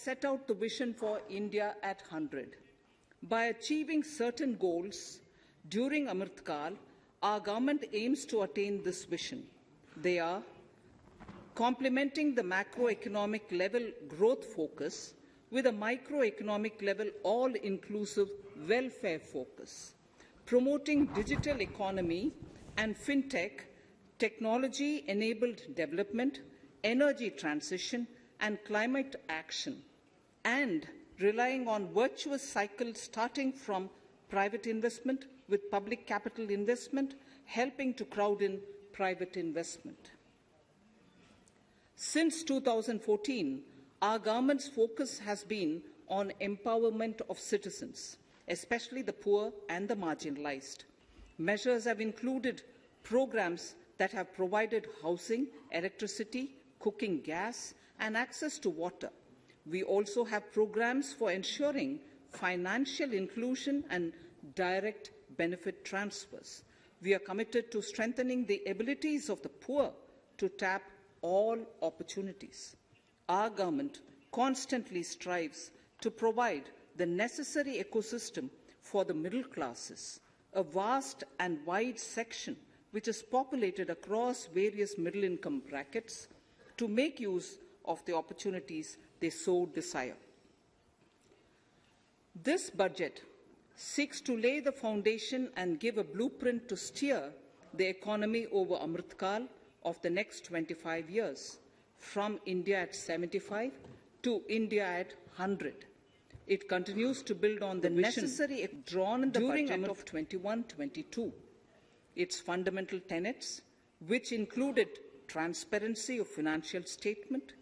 set out the vision for India at 100. By achieving certain goals during Amrit Kal, our government aims to attain this vision. They are complementing the macroeconomic level growth focus with a microeconomic level all-inclusive welfare focus, promoting digital economy and fintech, technology-enabled development, energy transition, and climate action, and relying on virtuous cycles starting from private investment with public capital investment, helping to crowd in private investment. Since 2014, our government's focus has been on empowerment of citizens, especially the poor and the marginalized. Measures have included programs that have provided housing, electricity, cooking gas, and access to water. We also have programs for ensuring financial inclusion and direct benefit transfers. We are committed to strengthening the abilities of the poor to tap all opportunities. Our government constantly strives to provide the necessary ecosystem for the middle classes, a vast and wide section which is populated across various middle-income brackets, to make use of the opportunities they so desire. This budget seeks to lay the foundation and give a blueprint to steer the economy over Amrit Kal of the next 25 years, from India at 75 to India at 100. It continues to build on the necessary drawn in the budget of 21-22. Its fundamental tenets, which included transparency of financial statement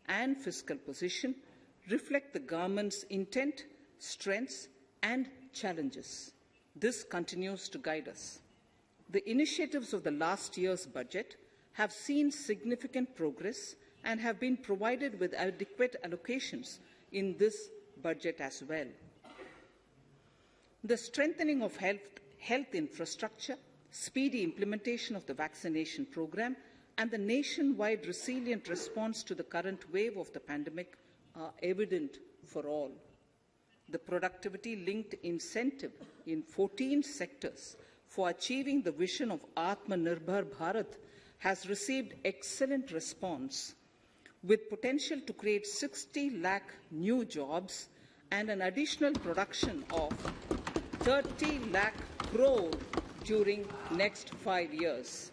and fiscal position, reflect the government's intent, strengths, and challenges. This continues to guide us. The initiatives of the last year's budget have seen significant progress and have been provided with adequate allocations in this budget as well. The strengthening of health infrastructure, speedy implementation of the vaccination program, and the nationwide resilient response to the current wave of the pandemic are evident for all. The productivity-linked incentive in 14 sectors for achieving the vision of Atmanirbhar Bharat has received excellent response, with potential to create 60 lakh new jobs and an additional production of 30 lakh crore during next 5 years.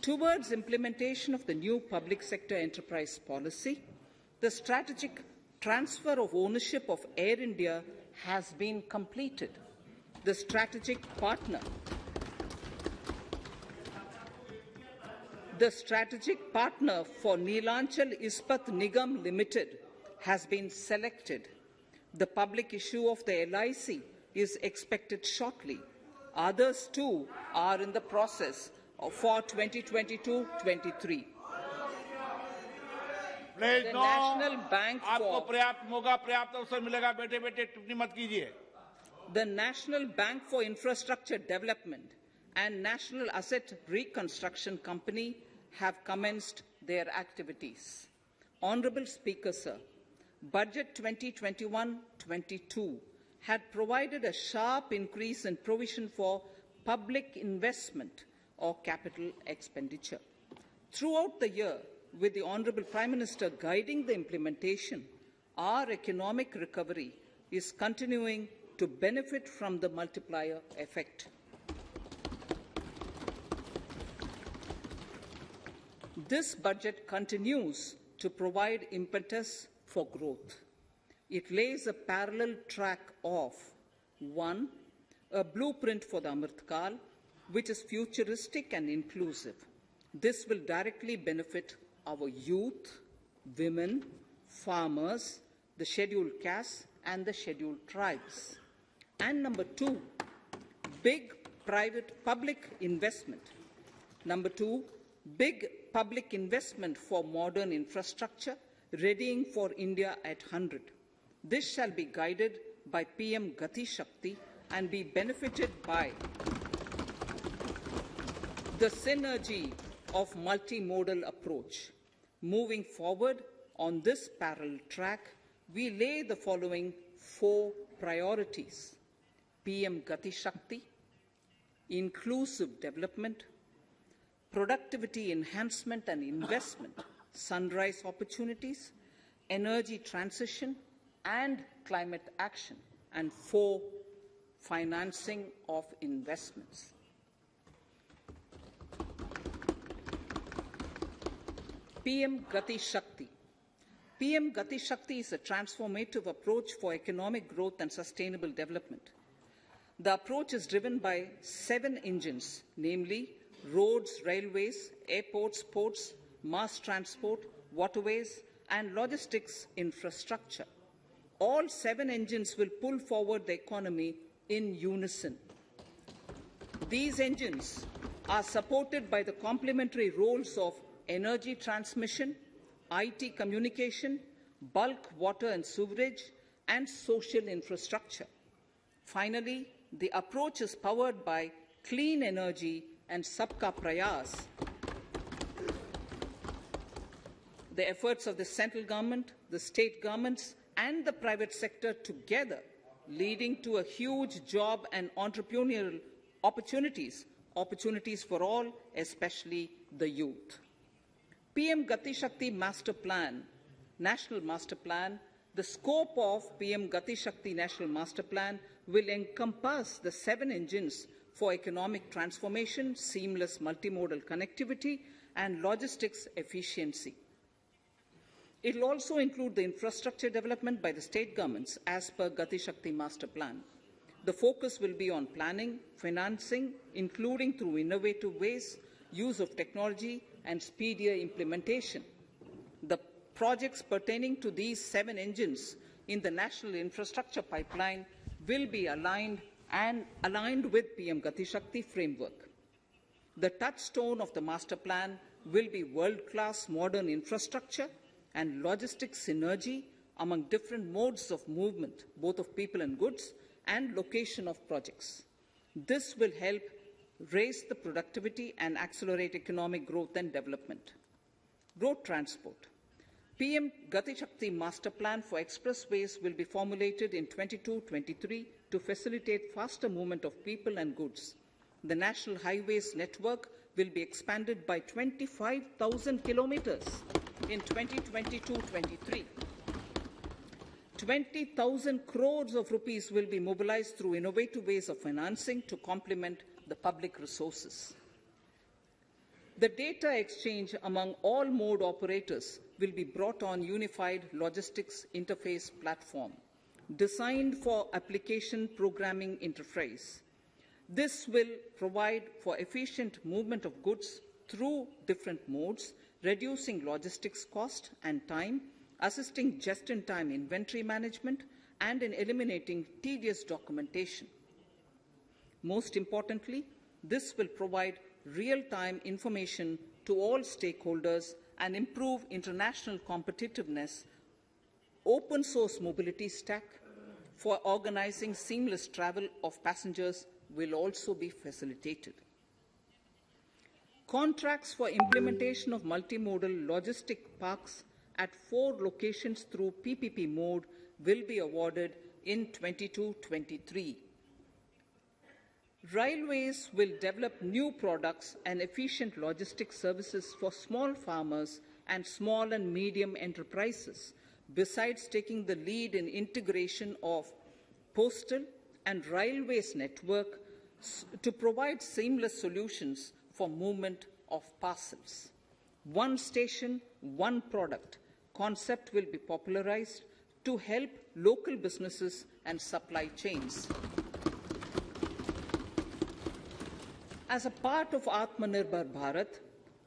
Towards implementation of the new public sector enterprise policy, the strategic transfer of ownership of Air India has been completed. The strategic partner for Neelachal Ispat Nigam Limited has been selected. The public issue of the LIC is expected shortly. Others too are in the process for 2022-23. The National Bank आपको पर्याप्त मौका पर्याप्त अवसर मिलेगा बेटे बेटे टिप्पणी मत कीजिए. The National Bank for Infrastructure Development and National Asset Reconstruction Company have commenced their activities. Honourable Speaker, Sir, Budget 2021-22 had provided a sharp increase in provision for public investment or capital expenditure. Throughout the year, with the Honourable Prime Minister guiding the implementation, our economic recovery is continuing to benefit from the multiplier effect. This budget continues to provide impetus for growth. It lays a parallel track of 1. A blueprint for the Amrit Kal, which is futuristic and inclusive. This will directly benefit our youth, women, farmers, the scheduled castes, and the scheduled tribes. And number 2, big public investment. Number 2, big public investment for modern infrastructure, readying for India at 100. This shall be guided by PM Gati Shakti and be benefited by the synergy of multimodal approach. Moving forward on this parallel track, we lay the following 4 priorities: PM Gati Shakti, inclusive development, productivity enhancement and investment, sunrise opportunities, energy transition, and climate action, and 4, financing of investments. PM Gati Shakti. PM Gati Shakti is a transformative approach for economic growth and sustainable development. The approach is driven by 7 engines, namely roads, railways, airports, ports, mass transport, waterways, and logistics infrastructure. All 7 engines will pull forward the economy in unison. These engines are supported by the complementary roles of energy transmission, IT communication, bulk water and sewerage, and social infrastructure. Finally, the approach is powered by clean energy and Sabka Prayas. The efforts of the central government, the state governments, and the private sector together, leading to a huge job and entrepreneurial opportunities for all, especially the youth. PM Gati Shakti Master Plan, National Master Plan, the scope of PM Gati Shakti National Master Plan will encompass the 7 engines for economic transformation, seamless multimodal connectivity, and logistics efficiency. It will also include the infrastructure development by the state governments as per Gati Shakti Master Plan. The focus will be on planning, financing, including through innovative ways, use of technology, and speedier implementation. The projects pertaining to these 7 engines in the National Infrastructure Pipeline will be aligned with PM Gati Shakti framework. The touchstone of the master plan will be world-class modern infrastructure and logistics synergy among different modes of movement, both of people and goods, and location of projects. This will help raise the productivity and accelerate economic growth and development. Road transport. PM Gati Shakti Master Plan for expressways will be formulated in 22-23 to facilitate faster movement of people and goods. The National Highways network will be expanded by 25,000 kilometers in 2022-23. 20,000 crores of rupees will be mobilized through innovative ways of financing to complement the public resources. The data exchange among all mode operators will be brought on unified logistics interface platform designed for application programming interface. This will provide for efficient movement of goods through different modes, reducing logistics cost and time, assisting just-in-time inventory management, and in eliminating tedious documentation. Most importantly, this will provide real-time information to all stakeholders and improve international competitiveness. Open source mobility stack for organizing seamless travel of passengers will also be facilitated. Contracts for implementation of multimodal logistic parks at 4 locations through PPP mode will be awarded in 22-23. Railways will develop new products and efficient logistics services for small farmers and small and medium enterprises, besides taking the lead in integration of postal and railways network to provide seamless solutions for movement of parcels. One station, one product concept will be popularized to help local businesses and supply chains. As a part of Atmanirbhar Bharat,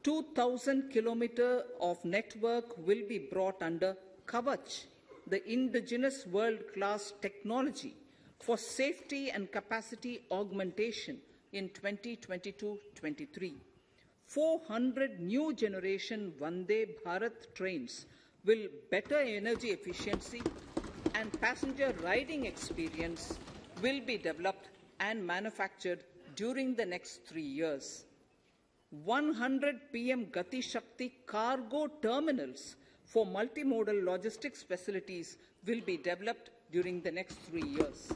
2,000 kilometers of network will be brought under Kavach, the indigenous world-class technology for safety and capacity augmentation in 2022-23. 400 new generation Vande Bharat trains will better energy efficiency and passenger riding experience will be developed and manufactured during the next 3 years. 100 PM Gati Shakti cargo terminals for multimodal logistics facilities will be developed during the next 3 years.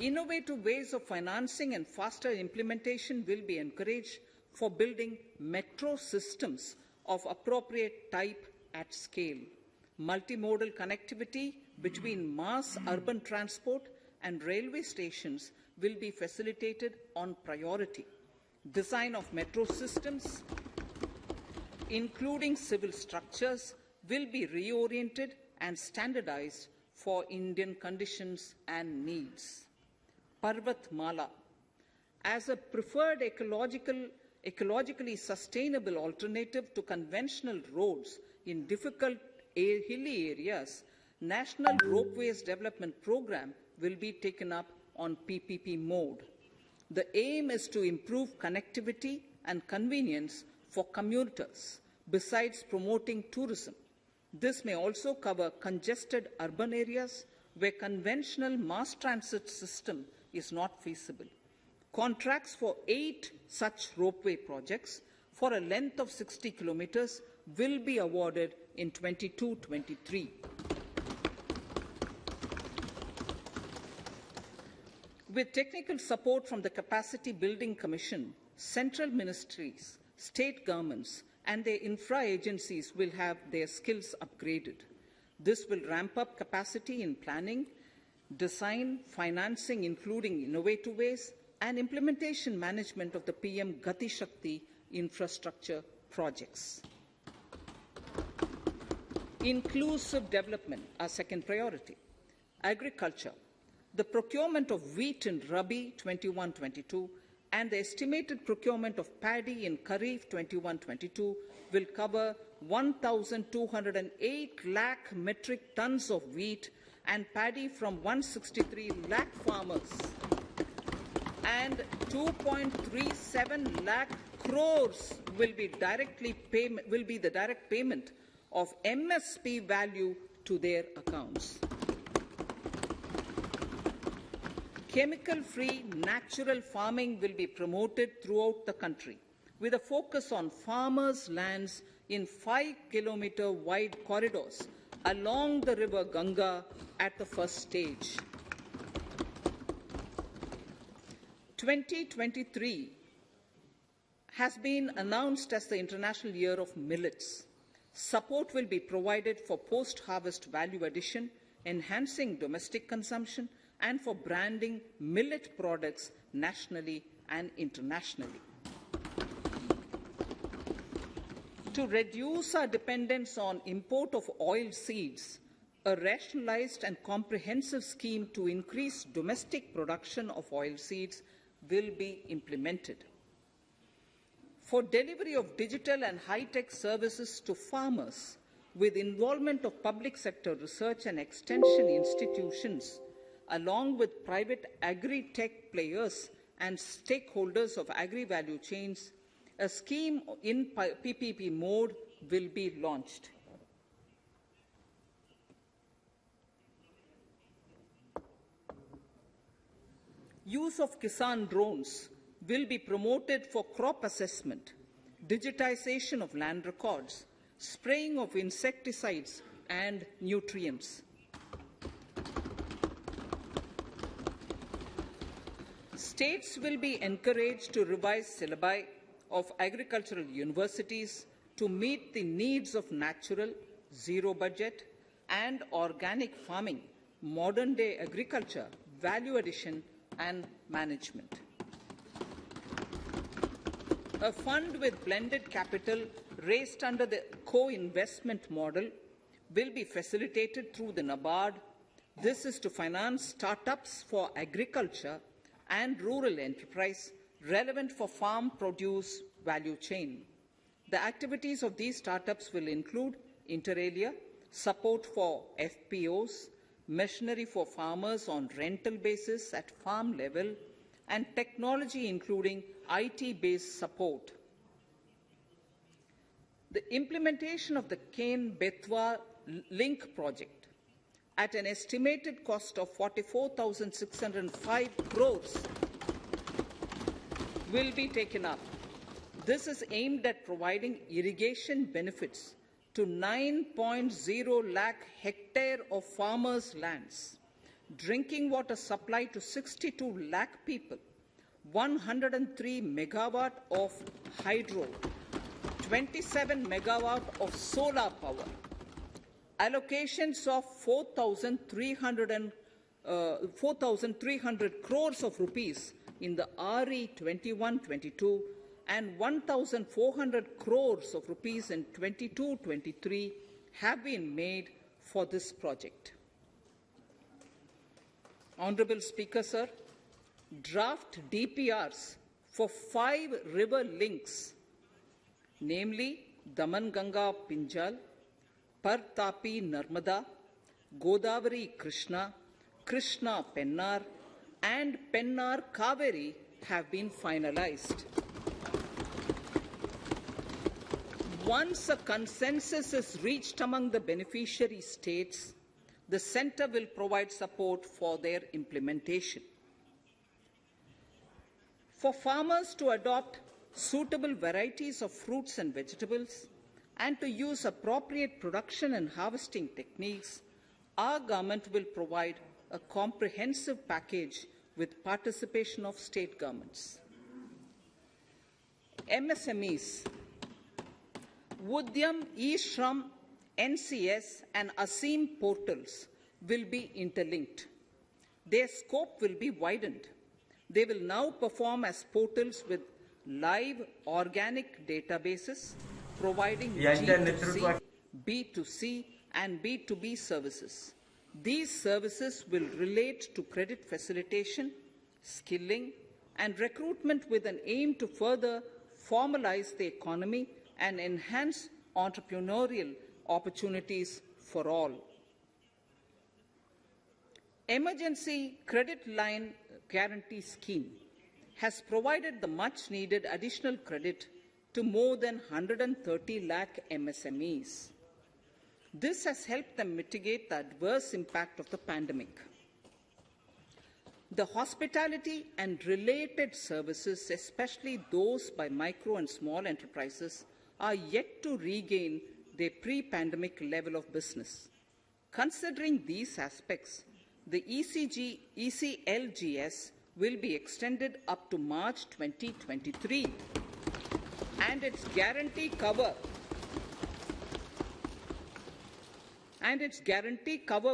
Innovative ways of financing and faster implementation will be encouraged for building metro systems of appropriate type at scale. Multimodal connectivity between mass urban transport and railway stations will be facilitated on priority. Design of metro systems, including civil structures, will be reoriented and standardized for Indian conditions and needs. Parvat Mala, as a preferred ecologically sustainable alternative to conventional roads in difficult hilly areas, National Ropeways Development Program will be taken up on PPP mode. The aim is to improve connectivity and convenience for commuters, besides promoting tourism. This may also cover congested urban areas where conventional mass transit system is not feasible. Contracts for 8 such ropeway projects for a length of 60 kilometers will be awarded in 22-23. With technical support from the Capacity Building Commission, central ministries, state governments, and their infra agencies will have their skills upgraded. This will ramp up capacity in planning, design, financing, including innovative ways, and implementation management of the PM Gati Shakti infrastructure projects. Inclusive development, our second priority. Agriculture. The procurement of wheat in Rabi 21-22 and the estimated procurement of paddy in Kharif 21-22 will cover 1,208 lakh metric tons of wheat and paddy from 163 lakh farmers, and 2.37 lakh crores will be the direct payment of MSP value to their accounts. Chemical-free natural farming will be promoted throughout the country, with a focus on farmers' lands in 5-kilometer wide corridors along the river Ganga at the first stage. 2023 has been announced as the International Year of Millets. Support will be provided for post-harvest value addition, enhancing domestic consumption, and for branding millet products nationally and internationally. To reduce our dependence on import of oil seeds, a rationalized and comprehensive scheme to increase domestic production of oil seeds will be implemented. For delivery of digital and high-tech services to farmers, with involvement of public sector research and extension institutions, along with private agri-tech players and stakeholders of agri-value chains, a scheme in PPP mode will be launched. Use of Kisan drones will be promoted for crop assessment, digitization of land records, spraying of insecticides and nutrients. States will be encouraged to revise syllabi of agricultural universities to meet the needs of natural, zero budget, and organic farming, modern-day agriculture, value addition, and management. A fund with blended capital raised under the co-investment model will be facilitated through the NABARD. This is to finance startups for agriculture and rural enterprise relevant for farm produce value chain. The activities of these startups will include inter alia, support for FPOs, machinery for farmers on rental basis at farm level, and technology including IT-based support. The implementation of the Ken-Betwa link project at an estimated cost of 44,605 crores will be taken up. This is aimed at providing irrigation benefits to 9.0 lakh hectare of farmers' lands, drinking water supply to 62 lakh people, 103 megawatt of hydro, 27 megawatt of solar power, allocations of 4,300 crores of rupees in the RE 21-22 and 1,400 crores of rupees in 22-23 have been made for this project. Honorable Speaker, sir, draft DPRs for 5 river links, namely Daman-Ganga Pinjal, Par-Tapi Narmada, Godavari Krishna, Krishna Pennar, and Pennar Kaveri have been finalized. Once a consensus is reached among the beneficiary states, the Centre will provide support for their implementation. For farmers to adopt suitable varieties of fruits and vegetables and to use appropriate production and harvesting techniques, our government will provide a comprehensive package with participation of state governments. MSMEs, Udyam, eShram, NCS and ASEEM portals will be interlinked. Their scope will be widened. They will now perform as portals with live organic databases, providing G2C, B2C and B2B services. These services will relate to credit facilitation, skilling and recruitment with an aim to further formalize the economy and enhance entrepreneurial opportunities for all. Emergency Credit Line Guarantee Scheme has provided the much-needed additional credit to more than 130 lakh MSMEs. This has helped them mitigate the adverse impact of the pandemic. The hospitality and related services, especially those by micro and small enterprises, are yet to regain their pre-pandemic level of business. Considering these aspects, the ECLGS will be extended up to March 2023, and its guarantee cover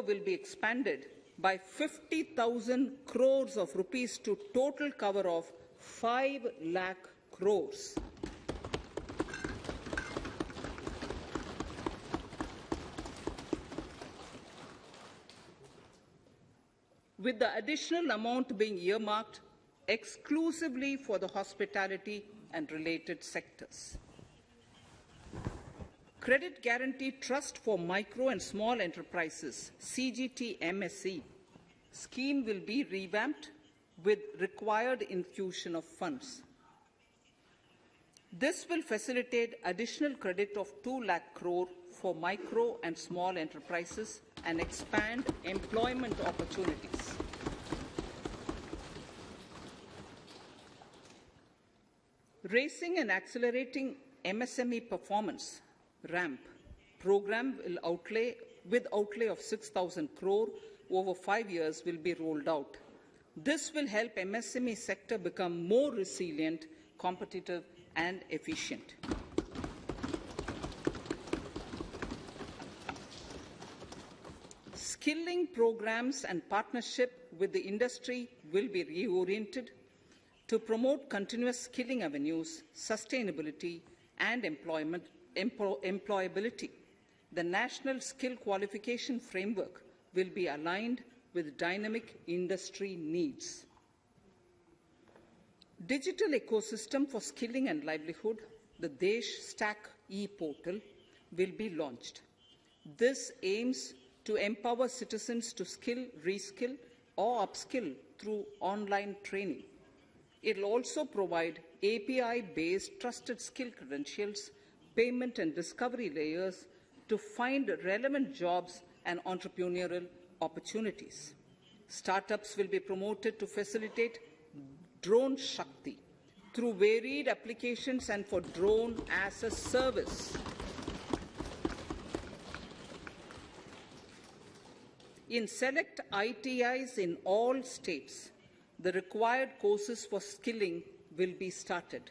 will be expanded by 50,000 crores of rupees to total cover of 5 lakh crores. With the additional amount being earmarked exclusively for the hospitality and related sectors. Credit Guarantee Trust for Micro and Small Enterprises, CGT-MSE, scheme will be revamped with required infusion of funds. This will facilitate additional credit of 2 lakh crore for micro and small enterprises and expand employment opportunities. Raising and Accelerating MSME Performance (RAMP) program with outlay of 6,000 crore over 5 years will be rolled out. This will help MSME sector become more resilient, competitive and efficient. Skilling programs and partnership with the industry will be reoriented to promote continuous skilling avenues, sustainability and employability. The National Skill Qualification Framework will be aligned with dynamic industry needs. Digital ecosystem for skilling and livelihood, the Desh Stack e-portal, will be launched. This aims to empower citizens to skill, reskill or upskill through online training. It will also provide API-based trusted skill credentials, payment and discovery layers to find relevant jobs and entrepreneurial opportunities. Startups will be promoted to facilitate Drone Shakti through varied applications and for drone as a service. In select ITIs in all states, the required courses for skilling will be started.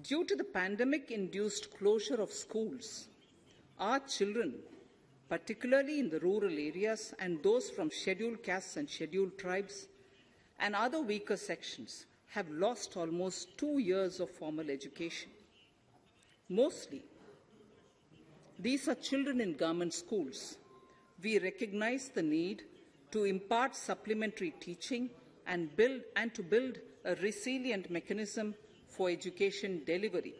Due to the pandemic-induced closure of schools, our children, particularly in the rural areas and those from scheduled castes and scheduled tribes and other weaker sections, have lost almost 2 years of formal education. Mostly, these are children in government schools. We recognize the need to impart supplementary teaching and to build a resilient mechanism for education delivery.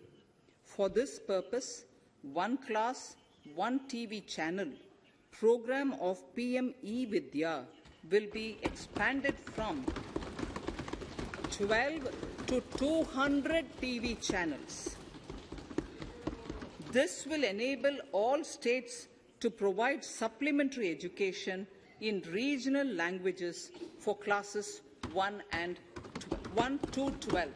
For this purpose, One Class, One TV channel program of PM eVidya will be expanded from 12 to 200 TV channels. This will enable all states to provide supplementary education in regional languages for classes 1 to 12.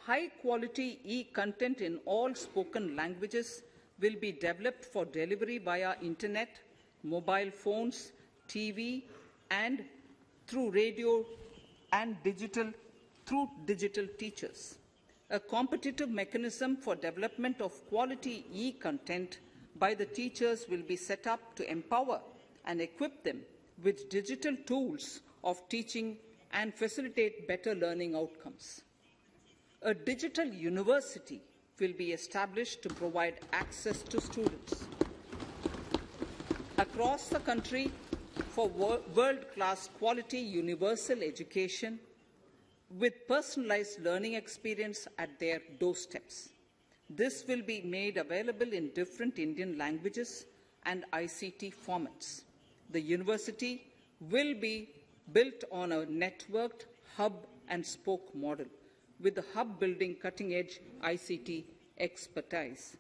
High-quality e-content in all spoken languages will be developed for delivery via internet, mobile phones, TV, and through radio and through digital teachers. A competitive mechanism for development of quality e-content by the teachers will be set up to empower and equip them with digital tools of teaching and facilitate better learning outcomes. A digital university will be established to provide access to students across the country for world-class quality universal education with personalized learning experience at their doorsteps. This will be made available in different Indian languages and ICT formats. The university will be built on a networked hub and spoke model, with the hub building cutting-edge ICT expertise.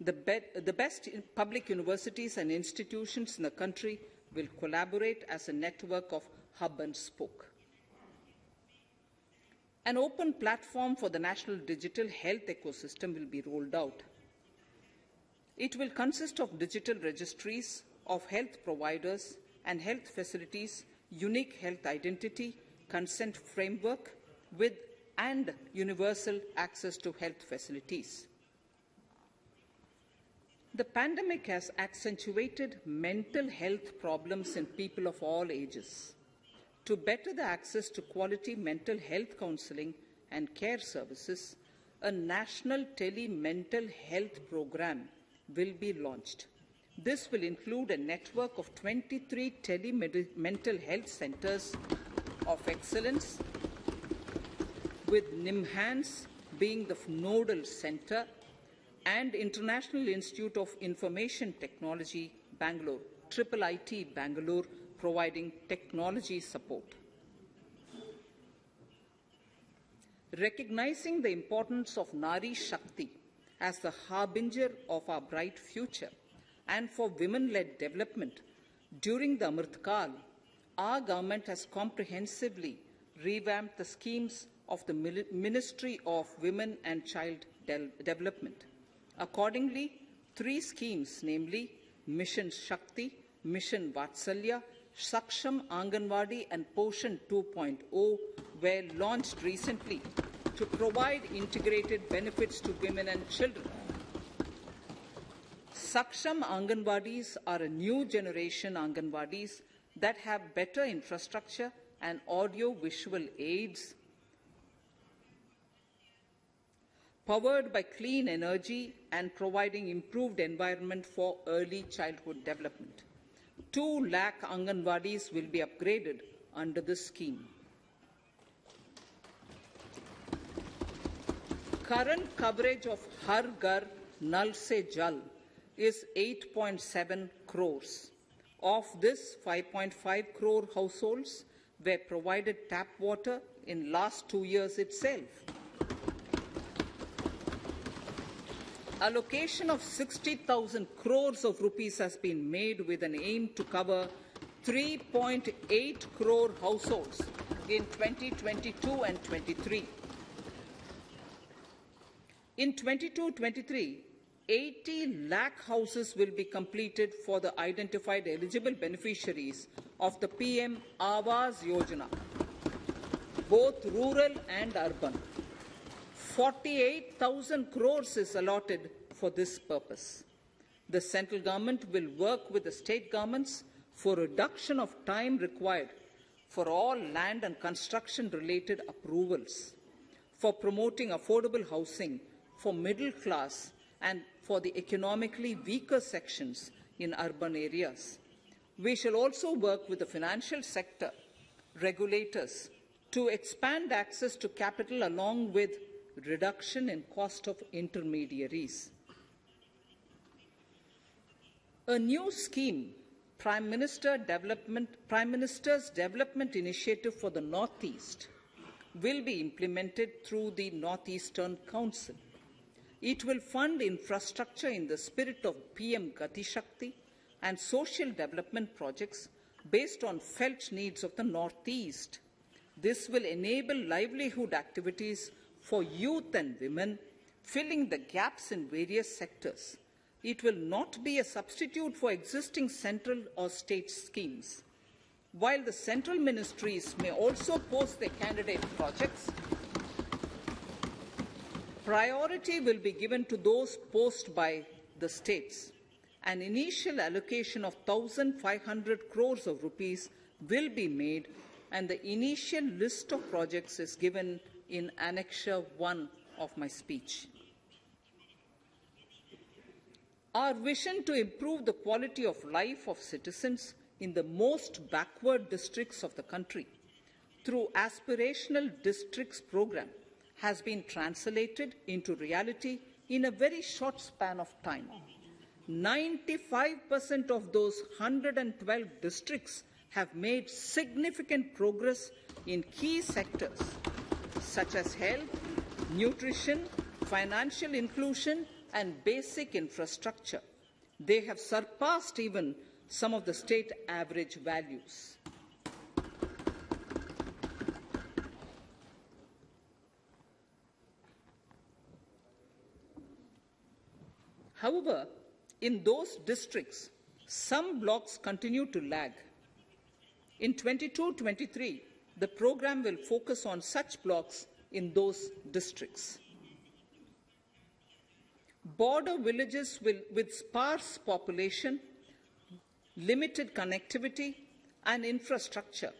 The best public universities and institutions in the country will collaborate as a network of hub and spoke. An open platform for the national digital health ecosystem will be rolled out. It will consist of digital registries of health providers and health facilities, unique health identity, consent framework, and universal access to health facilities. The pandemic has accentuated mental health problems in people of all ages. To better the access to quality mental health counseling and care services, a national tele-mental health program will be launched. This will include a network of 23 tele-mental health centers of excellence, with NIMHANS being the nodal center, and International Institute of Information Technology, Bangalore, IIIT Bangalore, providing technology support. Recognizing the importance of Nari Shakti as the harbinger of our bright future and for women-led development, during the Amrit Kal, our government has comprehensively revamped the schemes of the Ministry of Women and Child Development. Accordingly, 3 schemes, namely Mission Shakti, Mission Vatsalya, Saksham Anganwadi and Poshan 2.0 were launched recently to provide integrated benefits to women and children. Saksham Anganwadis are a new generation Anganwadis that have better infrastructure and audio-visual aids, powered by clean energy and providing improved environment for early childhood development. 2 lakh Anganwadis will be upgraded under this scheme. Current coverage of Har Ghar Nal Se Jal is 8.7 crores. Of this, 5.5 crore households were provided tap water in last 2 years itself. Allocation of 60,000 crores of rupees has been made with an aim to cover 3.8 crore households in 2022 and 23. In 22-23, 80 lakh houses will be completed for the identified eligible beneficiaries of the PM Awas Yojana, both rural and urban. 48,000 crores is allotted for this purpose. The central government will work with the state governments for reduction of time required for all land and construction-related approvals, for promoting affordable housing for middle class and for the economically weaker sections in urban areas. We shall also work with the financial sector regulators to expand access to capital along with reduction in cost of intermediaries. A new scheme, Prime Minister's Development Initiative for the Northeast, will be implemented through the Northeastern Council. It will fund infrastructure in the spirit of PM Gati Shakti and social development projects based on felt needs of the Northeast. This will enable livelihood activities for youth and women, filling the gaps in various sectors. It will not be a substitute for existing central or state schemes. While the central ministries may also post their candidate projects, priority will be given to those posted by the states. An initial allocation of 1,500 crores of rupees will be made, and the initial list of projects is given in Annexure 1 of my speech. Our vision to improve the quality of life of citizens in the most backward districts of the country through Aspirational Districts program has been translated into reality in a very short span of time. 95% of those 112 districts have made significant progress in key sectors such as health, nutrition, financial inclusion, and basic infrastructure. They have surpassed even some of the state average values. However, in those districts, some blocks continue to lag. In 22-23, the program will focus on such blocks in those districts. Border villages with sparse population, limited connectivity, and infrastructure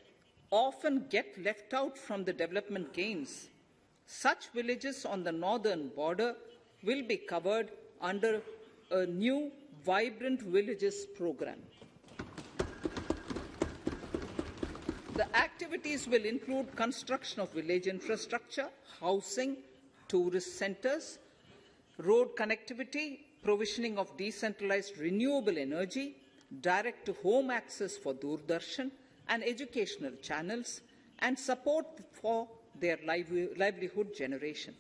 often get left out from the development gains. Such villages on the northern border will be covered under a new Vibrant Villages program. The activities will include construction of village infrastructure, housing, tourist centers, road connectivity, provisioning of decentralized renewable energy, direct-to-home access for Doordarshan and educational channels, and support for their livelihood generation.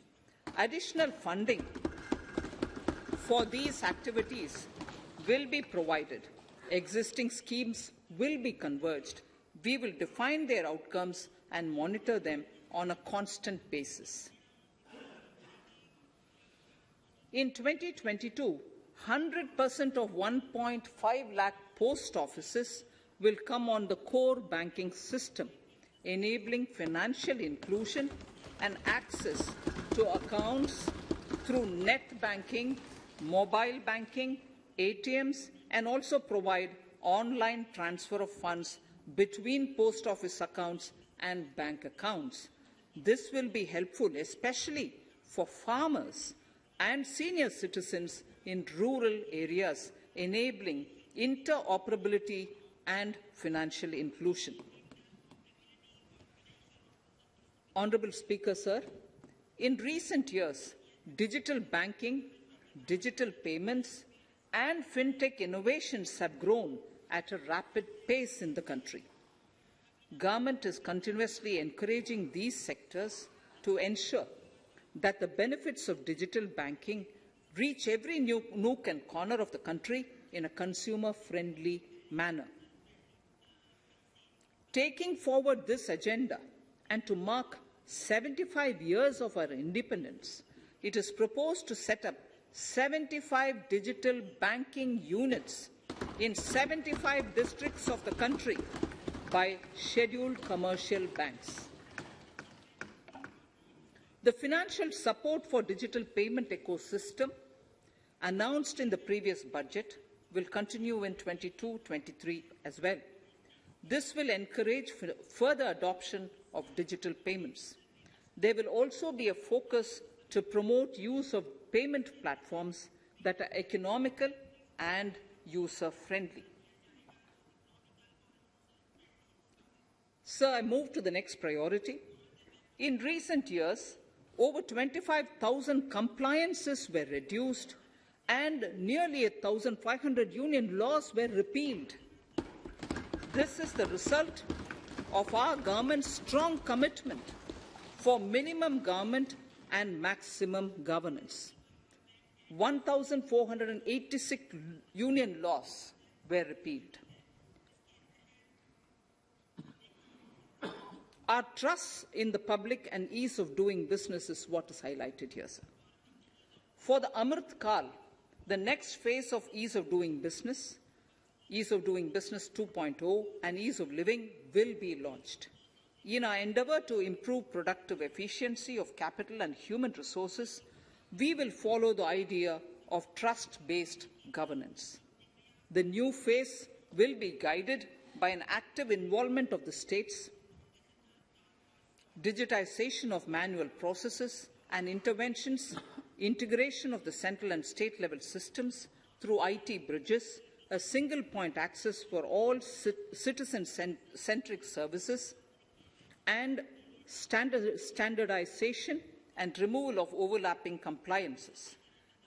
Additional funding for these activities will be provided. Existing schemes will be converged. We will define their outcomes and monitor them on a constant basis. In 2022, 100% of 1.5 lakh post offices will come on the core banking system, enabling financial inclusion and access to accounts through net banking, mobile banking, ATMs, and also provide online transfer of funds between post office accounts and bank accounts. This will be helpful, especially for farmers and senior citizens in rural areas, enabling interoperability and financial inclusion. Honourable Speaker, sir, in recent years, digital banking, digital payments, and fintech innovations have grown at a rapid pace in the country. Government is continuously encouraging these sectors to ensure that the benefits of digital banking reach every nook and corner of the country in a consumer-friendly manner. Taking forward this agenda and to mark 75 years of our independence, it is proposed to set up 75 digital banking units in 75 districts of the country by scheduled commercial banks. The financial support for digital payment ecosystem announced in the previous budget will continue in 22-23 as well. This will encourage further adoption of digital payments. There will also be a focus to promote use of payment platforms that are economical and user-friendly. Sir, I move to the next priority. In recent years, over 25,000 compliances were reduced and nearly 1,500 union laws were repealed. This is the result of our government's strong commitment for minimum government and maximum governance. 1,486 union laws were repealed. Our trust in the public and ease of doing business is what is highlighted here, sir. For the Amrit Kal, the next phase of ease of doing business 2.0 and ease of living will be launched. In our endeavour to improve productive efficiency of capital and human resources, we will follow the idea of trust-based governance. The new phase will be guided by an active involvement of the states, digitization of manual processes and interventions, integration of the central and state-level systems through IT bridges, a single-point access for all citizen-centric services, and standardization and removal of overlapping compliances.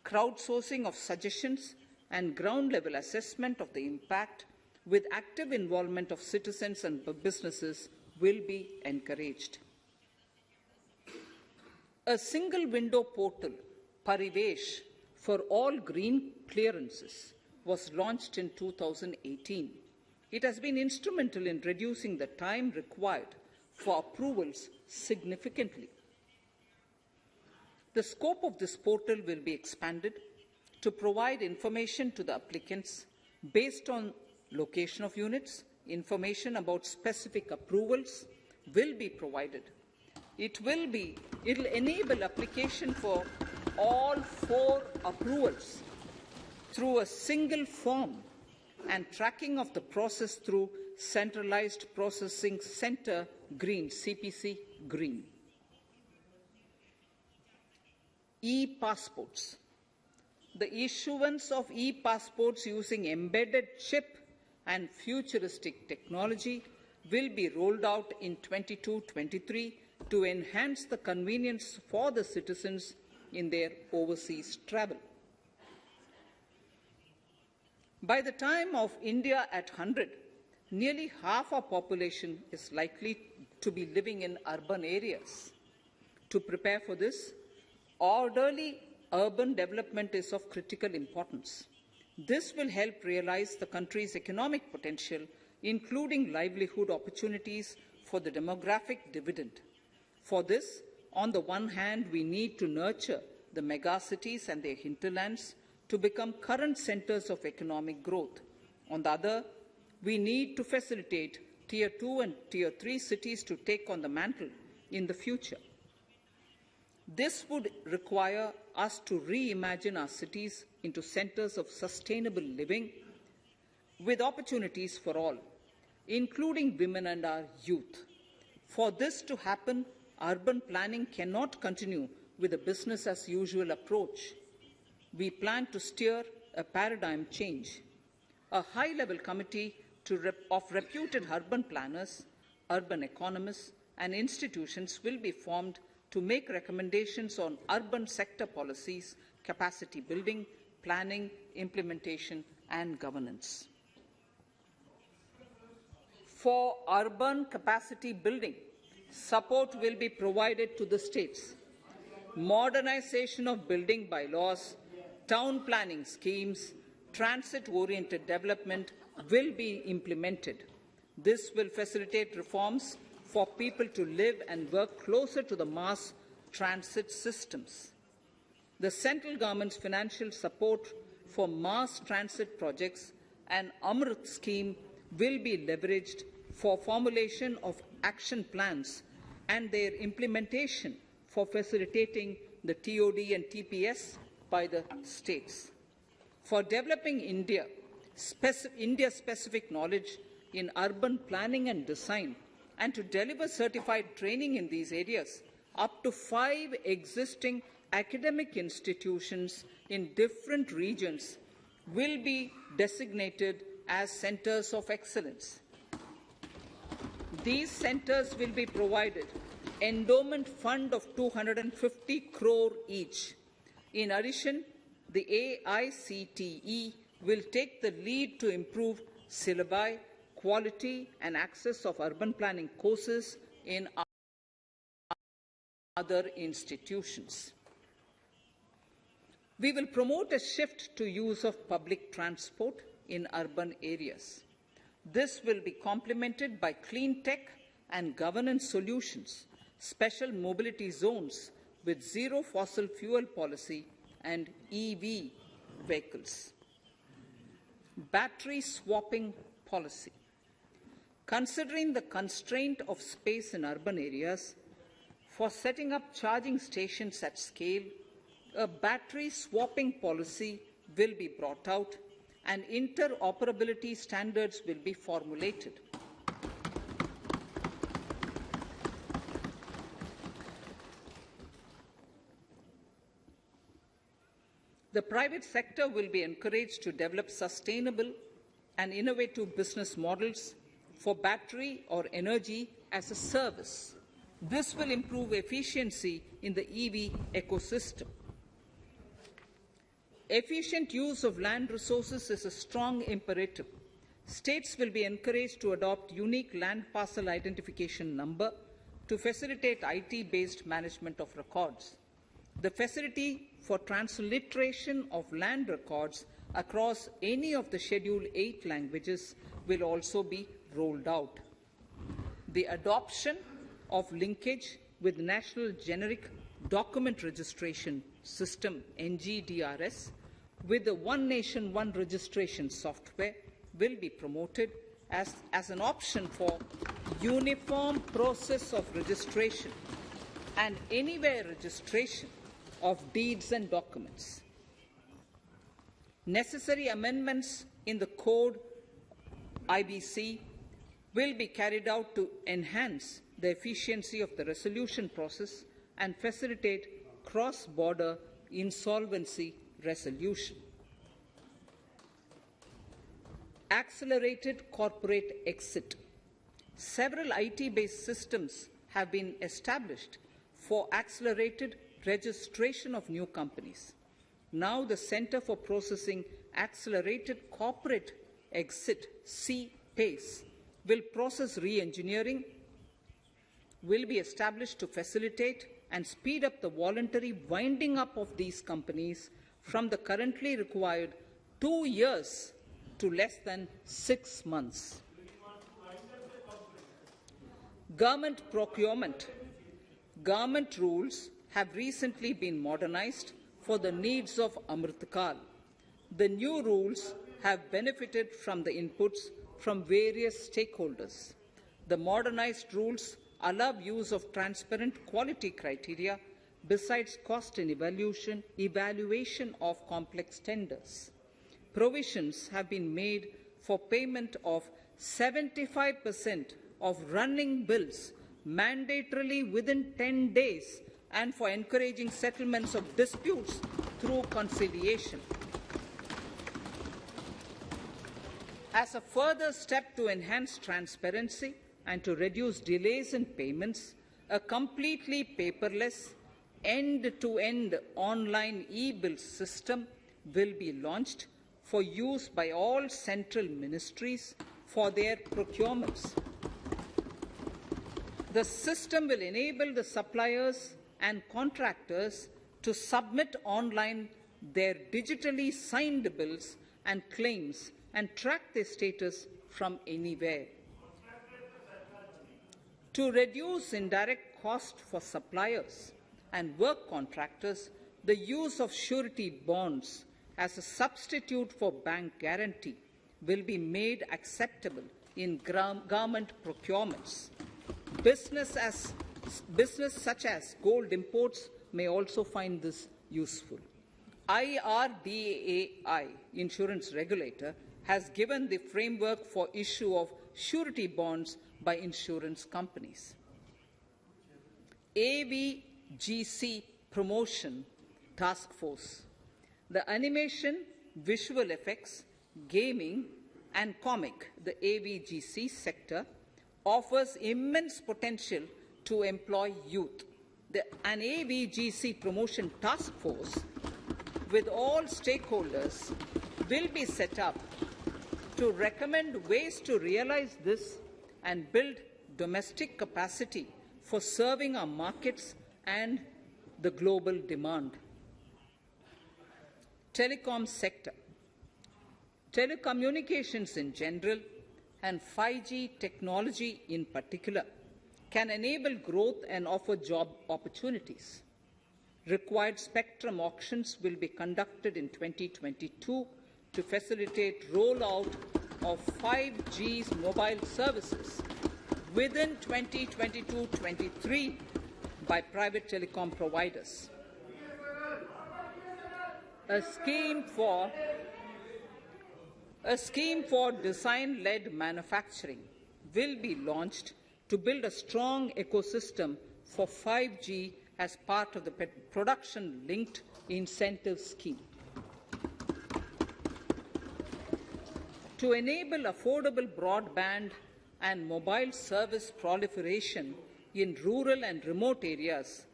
Crowdsourcing of suggestions and ground-level assessment of the impact with active involvement of citizens and businesses will be encouraged. A single-window portal, Parivesh, for all green clearances was launched in 2018. It has been instrumental in reducing the time required for approvals significantly. The scope of this portal will be expanded to provide information to the applicants based on location of units. Information about specific approvals will be provided. It will enable application for all 4 approvals through a single form and tracking of the process through Centralized Processing Center Green, CPC Green. E-passports. The issuance of e-passports using embedded chip and futuristic technology will be rolled out in 22-23 to enhance the convenience for the citizens in their overseas travel. By the time of India at 100, nearly half our population is likely to be living in urban areas. To prepare for this, orderly urban development is of critical importance. This will help realize the country's economic potential, including livelihood opportunities for the demographic dividend. For this, on the one hand, we need to nurture the megacities and their hinterlands to become current centers of economic growth. On the other, we need to facilitate Tier 2 and Tier 3 cities to take on the mantle in the future. This would require us to reimagine our cities into centers of sustainable living with opportunities for all, including women and our youth. For this to happen, urban planning cannot continue with a business-as-usual approach. We plan to steer a paradigm change. A high-level committee of reputed urban planners, urban economists, and institutions will be formed to make recommendations on urban sector policies, capacity building, planning, implementation, and governance. For urban capacity building, support will be provided to the states. Modernization of building bylaws, town planning schemes, transit-oriented development will be implemented. This will facilitate reforms for people to live and work closer to the mass transit systems. the central government's financial support for mass transit projects and Amrit scheme will be leveraged for formulation of action plans and their implementation for facilitating the TOD and TPS by the states. For developing India-specific knowledge in urban planning and design, and to deliver certified training in these areas, up to 5 existing academic institutions in different regions will be designated as centres of excellence. These centres will be provided endowment fund of 250 crore each. In addition, the AICTE will take the lead to improve syllabi, quality and access of urban planning courses in other institutions. We will promote a shift to use of public transport in urban areas. This will be complemented by clean tech and governance solutions, special mobility zones with zero fossil fuel policy and EV vehicles. Battery swapping policy. Considering the constraint of space in urban areas, for setting up charging stations at scale, a battery swapping policy will be brought out and interoperability standards will be formulated. The private sector will be encouraged to develop sustainable and innovative business models for battery or energy as a service. This will improve efficiency in the EV ecosystem. Efficient use of land resources is a strong imperative. States will be encouraged to adopt unique land parcel identification number to facilitate IT-based management of records. The facility for transliteration of land records across any of the Schedule 8 languages will also be rolled out. The adoption of linkage with National Generic Document Registration System, NGDRS, with the One Nation, One Registration software will be promoted as an option for uniform process of registration and anywhere registration of deeds and documents. Necessary amendments in the code IBC will be carried out to enhance the efficiency of the resolution process and facilitate cross-border insolvency resolution. Accelerated corporate exit. Several IT-based systems have been established for accelerated registration of new companies. Now the Centre for Processing Accelerated Corporate Exit, CPACE, will process re-engineering, will be established to facilitate and speed up the voluntary winding up of these companies from the currently required 2 years to less than 6 months. Government procurement. Government rules have recently been modernized for the needs of Amrit Kal. The new rules have benefited from the inputs from various stakeholders. The modernized rules allow use of transparent quality criteria besides cost and evaluation of complex tenders. Provisions have been made for payment of 75% of running bills mandatorily within 10 days and for encouraging settlements of disputes through conciliation. As a further step to enhance transparency and to reduce delays in payments, a completely paperless, end-to-end online e-bill system will be launched for use by all central ministries for their procurements. The system will enable the suppliers and contractors to submit online their digitally signed bills and claims and track their status from anywhere. To reduce indirect cost for suppliers and work contractors, the use of surety bonds as a substitute for bank guarantee will be made acceptable in government procurements. Business such as gold imports may also find this useful. IRDAI, insurance regulator, has given the framework for issue of surety bonds by insurance companies. AVGC Promotion Task Force. The animation, visual effects, gaming and comic, the AVGC sector, offers immense potential to employ youth. An AVGC Promotion Task Force with all stakeholders will be set up to recommend ways to realize this and build domestic capacity for serving our markets and the global demand. Telecom sector. Telecommunications in general and 5G technology in particular can enable growth and offer job opportunities. Required spectrum auctions will be conducted in 2022 to facilitate rollout of 5G's mobile services within 2022-23 by private telecom providers. A scheme for design-led manufacturing will be launched to build a strong ecosystem for 5G as part of the production-linked incentive scheme. To enable affordable broadband and mobile service proliferation in rural and remote areas,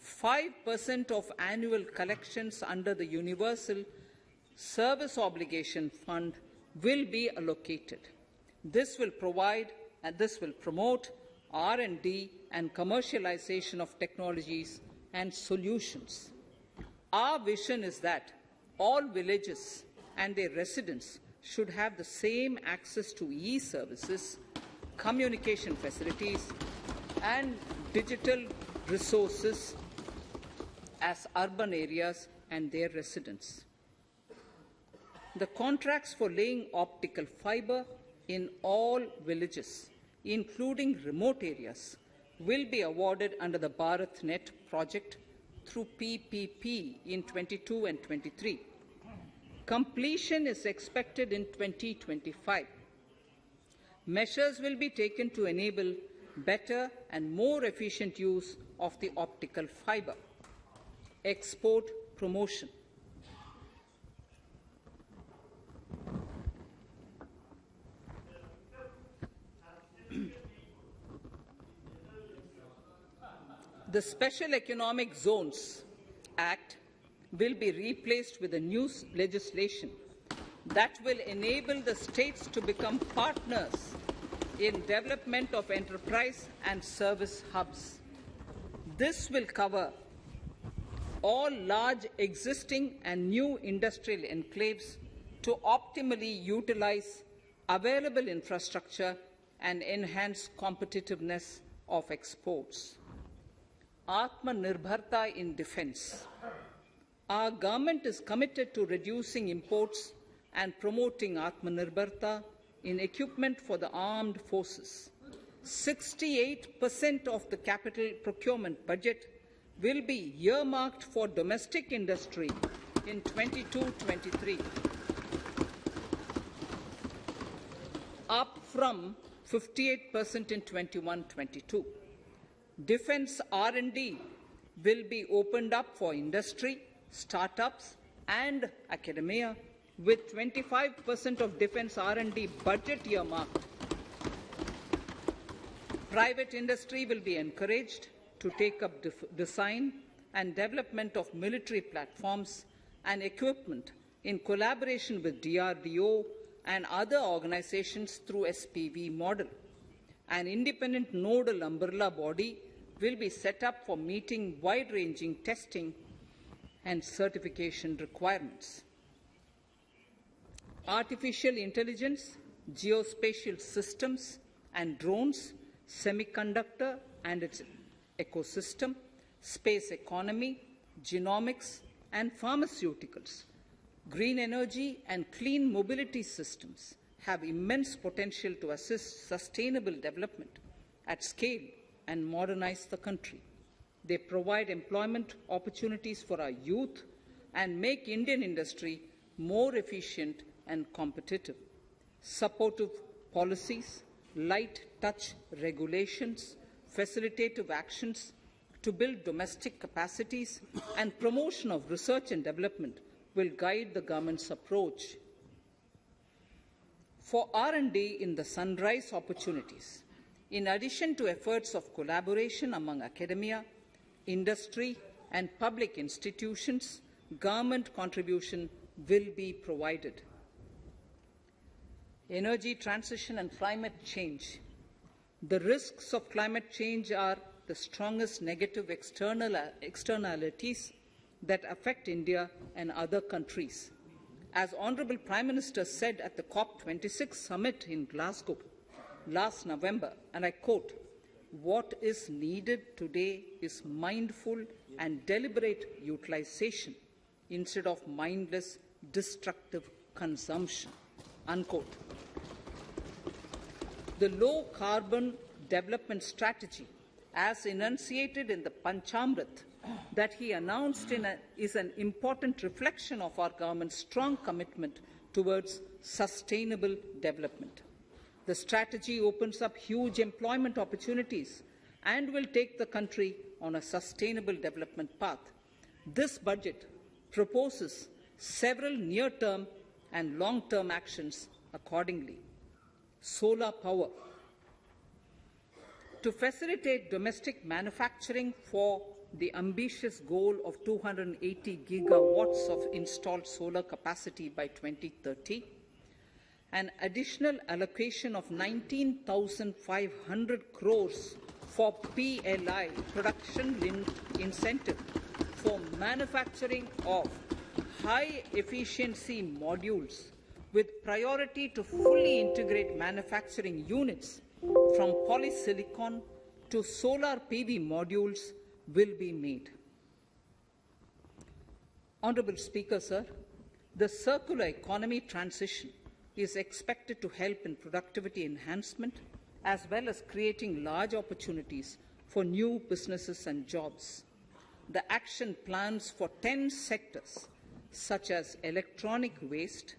5% of annual collections under the Universal Service Obligation Fund will be allocated. This will promote R&D and commercialization of technologies and solutions. Our vision is that all villages and their residents should have the same access to e-services, communication facilities, and digital resources as urban areas and their residents. The contracts for laying optical fiber in all villages, including remote areas, will be awarded under the BharatNet project through PPP in 22 and 23. Completion is expected in 2025. Measures will be taken to enable better and more efficient use of the optical fiber. Export promotion. The Special Economic Zones Act will be replaced with a new legislation that will enable the states to become partners in development of enterprise and service hubs. This will cover all large existing and new industrial enclaves to optimally utilize available infrastructure and enhance competitiveness of exports. Atmanirbharta in defense. Our government is committed to reducing imports and promoting Atmanirbharta in equipment for the armed forces. 68% of the capital procurement budget will be earmarked for domestic industry in 22-23, up from 58% in 21-22. Defense R&D will be opened up for industry, startups, and academia, with 25% of defense R&D budget earmarked. Private industry will be encouraged to take up design and development of military platforms and equipment in collaboration with DRDO and other organizations through SPV model. An independent nodal umbrella body will be set up for meeting wide-ranging testing and certification requirements. Artificial intelligence, geospatial systems and drones, semiconductor and its ecosystem, space economy, genomics, and pharmaceuticals. Green energy and clean mobility systems have immense potential to assist sustainable development at scale and modernize the country. They provide employment opportunities for our youth and make Indian industry more efficient and competitive. Supportive policies, light touch regulations, facilitative actions to build domestic capacities and promotion of research and development will guide the government's approach. For R&D in the sunrise opportunities, in addition to efforts of collaboration among academia, industry and public institutions, government contribution will be provided. Energy transition and climate change. The risks of climate change are the strongest negative externalities that affect India and other countries. As Honourable Prime Minister said at the COP26 summit in Glasgow last November, and I quote, "What is needed today is mindful and deliberate utilization instead of mindless, destructive consumption," unquote. The low-carbon development strategy, as enunciated in the Panchamrit that he announced is an important reflection of our government's strong commitment towards sustainable development. The strategy opens up huge employment opportunities and will take the country on a sustainable development path. This budget proposes several near-term and long-term actions accordingly. Solar power. To facilitate domestic manufacturing for the ambitious goal of 280 gigawatts of installed solar capacity by 2030, an additional allocation of 19,500 crores for PLI, production-linked incentive, for manufacturing of high-efficiency modules with priority to fully integrate manufacturing units from polysilicon to solar PV modules will be made. Honourable Speaker, sir, the circular economy transition is expected to help in productivity enhancement as well as creating large opportunities for new businesses and jobs. The action plans for 10 sectors such as electronic waste,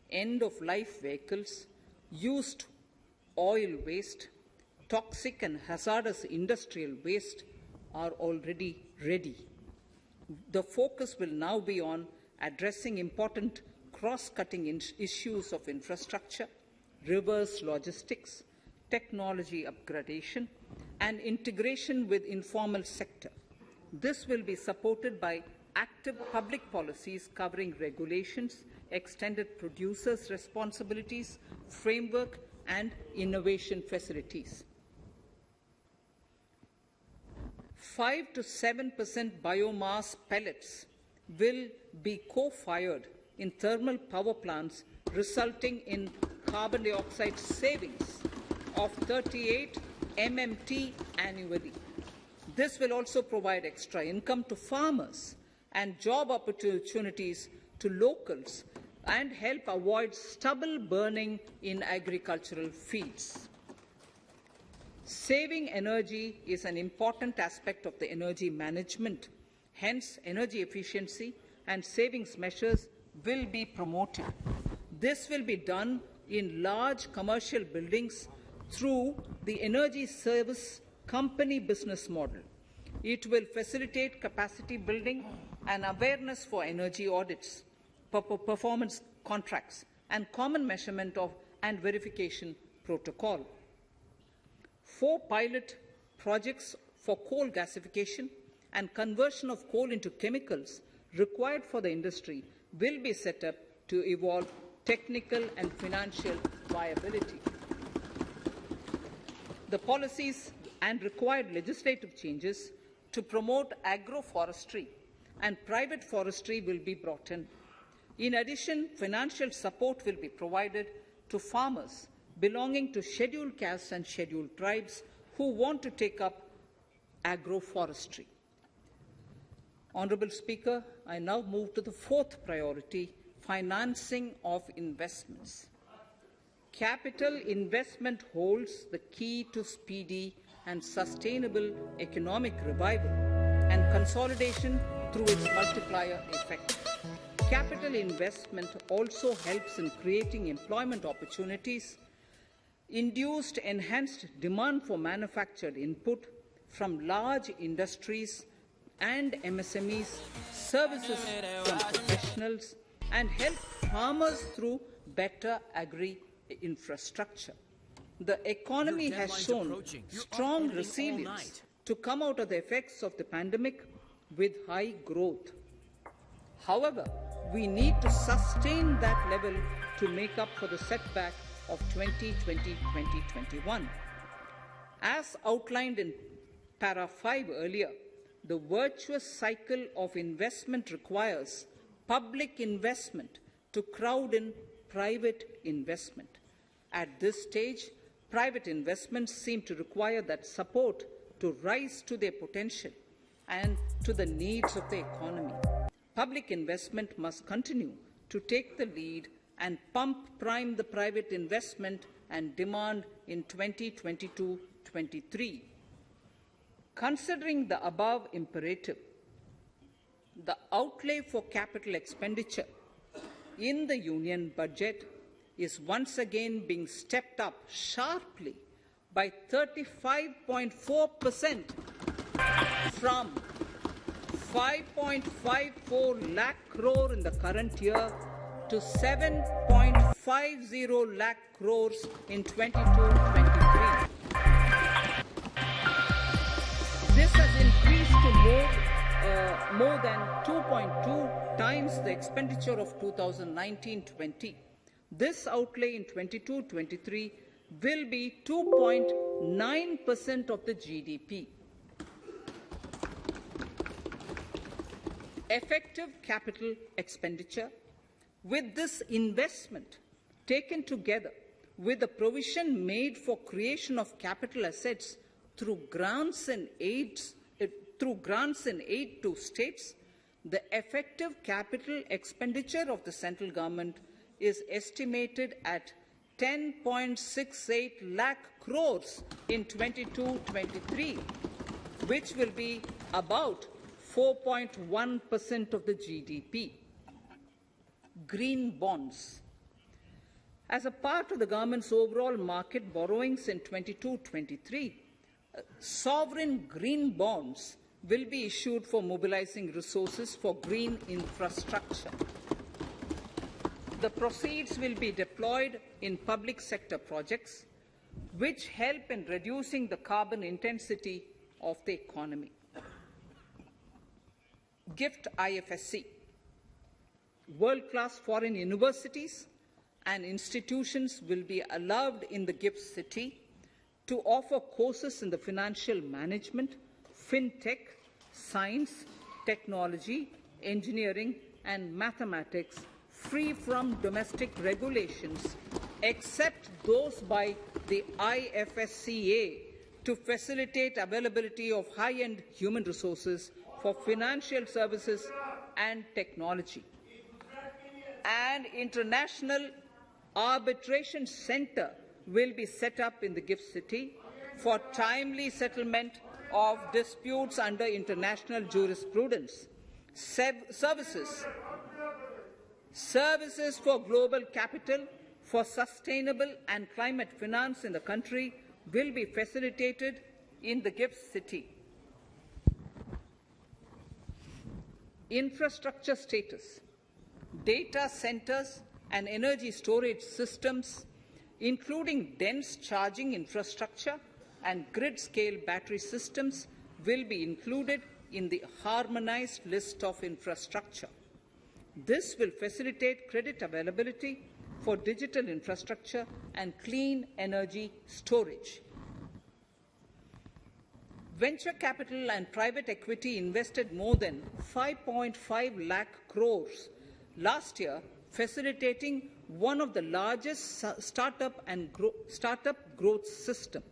end-of-life vehicles, used oil waste, toxic and hazardous industrial waste are already ready. The focus will now be on addressing important cross-cutting issues of infrastructure, reverse logistics, technology upgradation, and integration with informal sector. This will be supported by active public policies covering regulations, extended producers' responsibilities, framework, and innovation facilities. 5 to 7% biomass pellets will be co-fired in thermal power plants, resulting in carbon dioxide savings of 38 MMT annually. This will also provide extra income to farmers and job opportunities to locals and help avoid stubble burning in agricultural fields. Saving energy is an important aspect of the energy management. Hence, energy efficiency and savings measures will be promoted. This will be done in large commercial buildings through the energy service company business model. It will facilitate capacity building and awareness for energy audits, performance contracts, and common measurement of and verification protocol. 4 pilot projects for coal gasification and conversion of coal into chemicals required for the industry will be set up to evolve technical and financial viability. The policies and required legislative changes to promote agroforestry and private forestry will be brought in. In addition, financial support will be provided to farmers belonging to scheduled castes and scheduled tribes who want to take up agroforestry. Honourable Speaker, I now move to the fourth priority, financing of investments. Capital investment holds the key to speedy and sustainable economic revival and consolidation through its multiplier effect. Capital investment also helps in creating employment opportunities, induced enhanced demand for manufactured input from large industries and MSMEs, services from professionals, and help farmers through better agri-infrastructure. The economy has shown strong resilience to come out of the effects of the pandemic with high growth. However, we need to sustain that level to make up for the setback of 2020-2021. As outlined in para 5 earlier, the virtuous cycle of investment requires public investment to crowd in private investment. At this stage, private investments seem to require that support to rise to their potential and to the needs of the economy. Public investment must continue to take the lead and prime the private investment and demand in 2022-23. Considering the above imperative, the outlay for capital expenditure in the Union budget is once again being stepped up sharply by 35.4% from 5.54 lakh crore in the current year to 7.50 lakh crores in 22-23. This has increased to more than 2.2 times the expenditure of 2019-20. This outlay in 22-23 will be 2.9% of the GDP. Effective capital expenditure, with this investment taken together with the provision made for creation of capital assets through grants and aid to states, the effective capital expenditure of the central government is estimated at 10.68 lakh crores in 22-23, which will be about 4.1% of the GDP. Green bonds. As a part of the government's overall market borrowings in 22-23, sovereign green bonds will be issued for mobilizing resources for green infrastructure. The proceeds will be deployed in public sector projects which help in reducing the carbon intensity of the economy. GIFT IFSC. World-class foreign universities and institutions will be allowed in the GIFT City to offer courses in the financial management, fintech, science, technology, engineering, and mathematics free from domestic regulations, except those by the IFSCA, to facilitate availability of high-end human resources for financial services and technology. An international arbitration center will be set up in the GIFT City for timely settlement of disputes under international jurisprudence. Services for global capital for sustainable and climate finance in the country will be facilitated in the GIFT City. Infrastructure status. Data centers and energy storage systems, including dense charging infrastructure and grid-scale battery systems, will be included in the harmonized list of infrastructure. This will facilitate credit availability for digital infrastructure and clean energy storage. Venture capital and private equity invested more than 5.5 lakh crores last year, facilitating one of the largest startup growth system.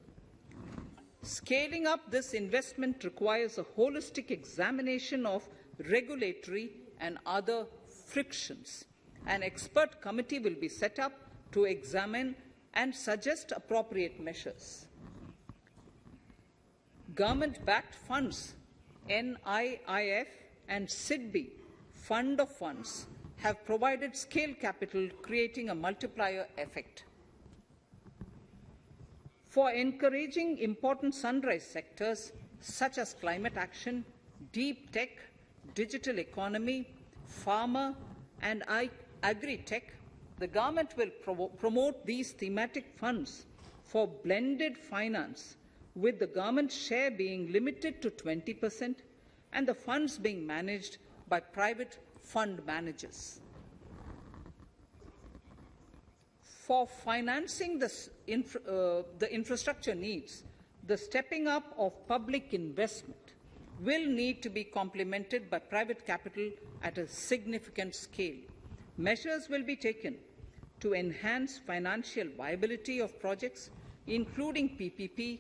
Scaling up this investment requires a holistic examination of regulatory and other frictions. An expert committee will be set up to examine and suggest appropriate measures. Government-backed funds, NIIF and SIDBI, Fund of Funds, have provided scale capital, creating a multiplier effect. For encouraging important sunrise sectors such as climate action, deep tech, digital economy, pharma, and agri-tech, the government will promote these thematic funds for blended finance, with the government share being limited to 20% and the funds being managed by private fund managers. For financing the infrastructure needs, the stepping up of public investment will need to be complemented by private capital at a significant scale. Measures will be taken to enhance financial viability of projects, including PPP,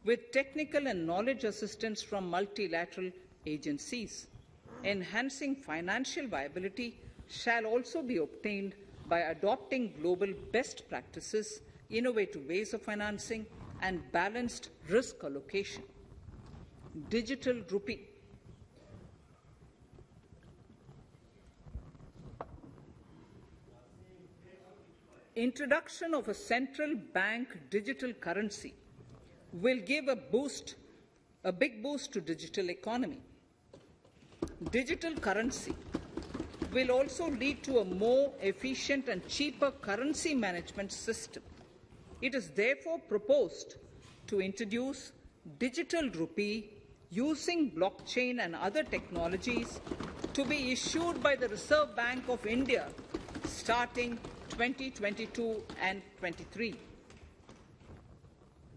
with technical and knowledge assistance from multilateral agencies. Enhancing financial viability shall also be obtained by adopting global best practices, innovative ways of financing, and balanced risk allocation. Digital rupee. Introduction of a central bank digital currency will give a big boost to digital economy. Digital currency will also lead to a more efficient and cheaper currency management system. It is therefore proposed to introduce digital rupee using blockchain and other technologies to be issued by the Reserve Bank of India starting 2022 and 23.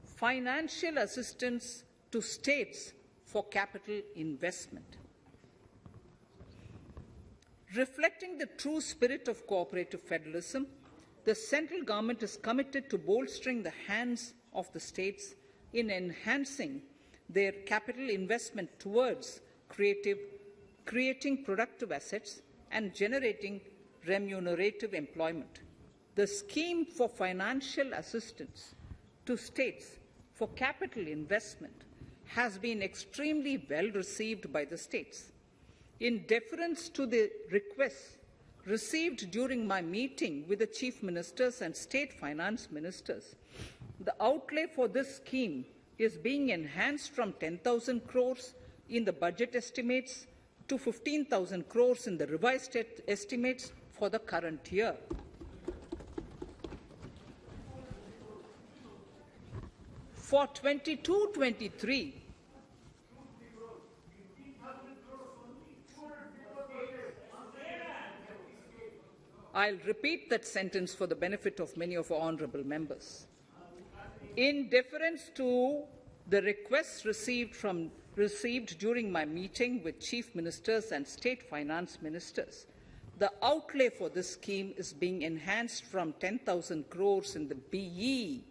Financial assistance to states for capital investment. Reflecting the true spirit of cooperative federalism, the central government is committed to bolstering the hands of the states in enhancing their capital investment towards creating productive assets and generating remunerative employment. The scheme for financial assistance to states for capital investment has been extremely well received by the states. In deference to the requests received during my meeting with the chief ministers and state finance ministers, the outlay for this scheme is being enhanced from 10,000 crores in the budget estimates to 15,000 crores in the revised estimates for the current year. For 22-23, I'll repeat that sentence for the benefit of many of our honourable members. In deference to the requests received during my meeting with chief ministers and state finance ministers, the outlay for this scheme is being enhanced from 10,000 crores in the BE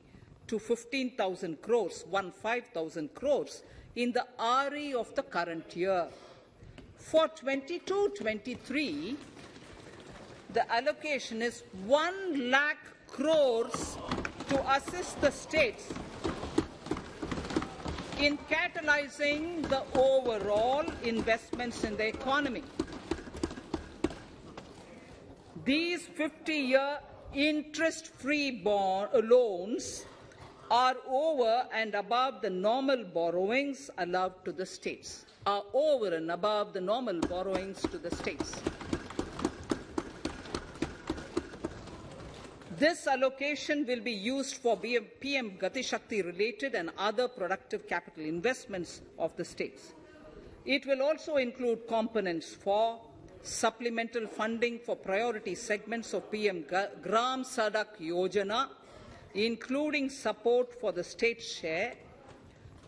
to 15,000 crores, 15,000 crores in the RE of the current year. For 22-23, the allocation is 1 lakh crores to assist the states in catalyzing the overall investments in the economy. These 50-year interest-free loans are over and above the normal borrowings allowed to the states, This allocation will be used for PM Gati Shakti related and other productive capital investments of the states. It will also include components for supplemental funding for priority segments of PM Gram Sadak Yojana, including support for the state share,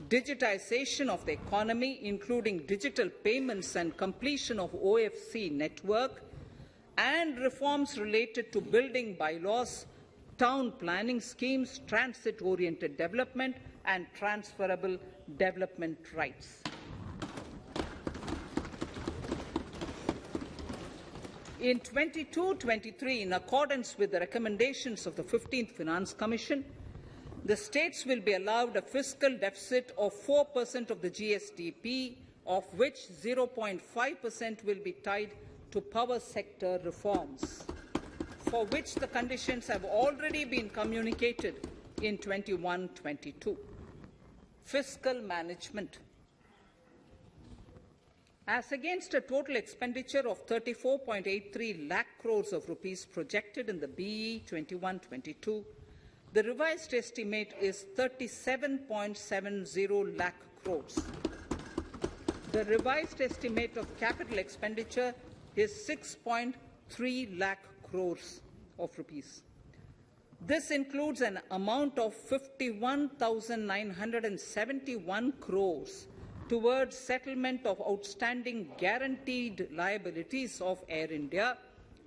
digitization of the economy, including digital payments and completion of OFC network, and reforms related to building bylaws, town planning schemes, transit-oriented development, and transferable development rights. In 22-23, in accordance with the recommendations of the 15th Finance Commission, the states will be allowed a fiscal deficit of 4% of the GSDP, of which 0.5% will be tied to power sector reforms, for which the conditions have already been communicated in 21-22. Fiscal management. As against a total expenditure of 34.83 lakh crores of rupees projected in the BE 21-22, the revised estimate is 37.70 lakh crores. The revised estimate of capital expenditure is 6.3 lakh crores of rupees. This includes an amount of 51,971 crores towards settlement of outstanding guaranteed liabilities of Air India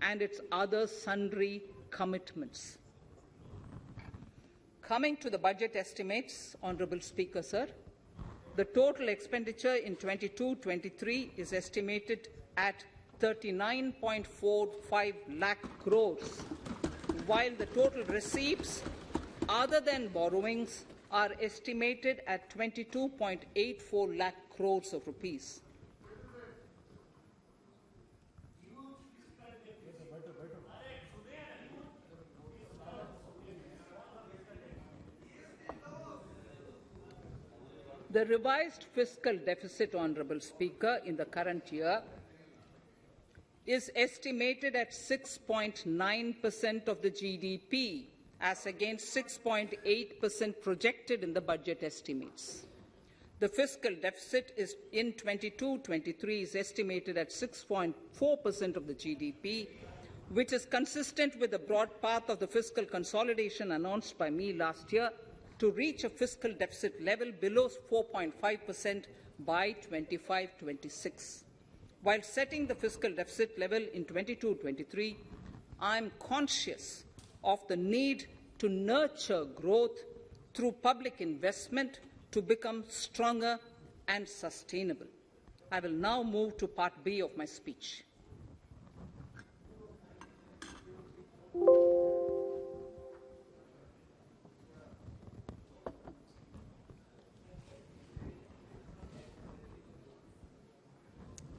and its other sundry commitments. Coming to the budget estimates, Honourable Speaker, sir, the total expenditure in 22-23 is estimated at 39.45 lakh crores, while the total receipts other than borrowings are estimated at 22.84 lakh crores of rupees. The revised fiscal deficit, Honourable Speaker, in the current year is estimated at 6.9% of the GDP, as against 6.8% projected in the budget estimates. The fiscal deficit is in 22-23 is estimated at 6.4% of the GDP, which is consistent with the broad path of the fiscal consolidation announced by me last year to reach a fiscal deficit level below 4.5% by 25-26. While setting the fiscal deficit level in 22-23, I am conscious of the need to nurture growth through public investment to become stronger and sustainable. I will now move to Part B of my speech.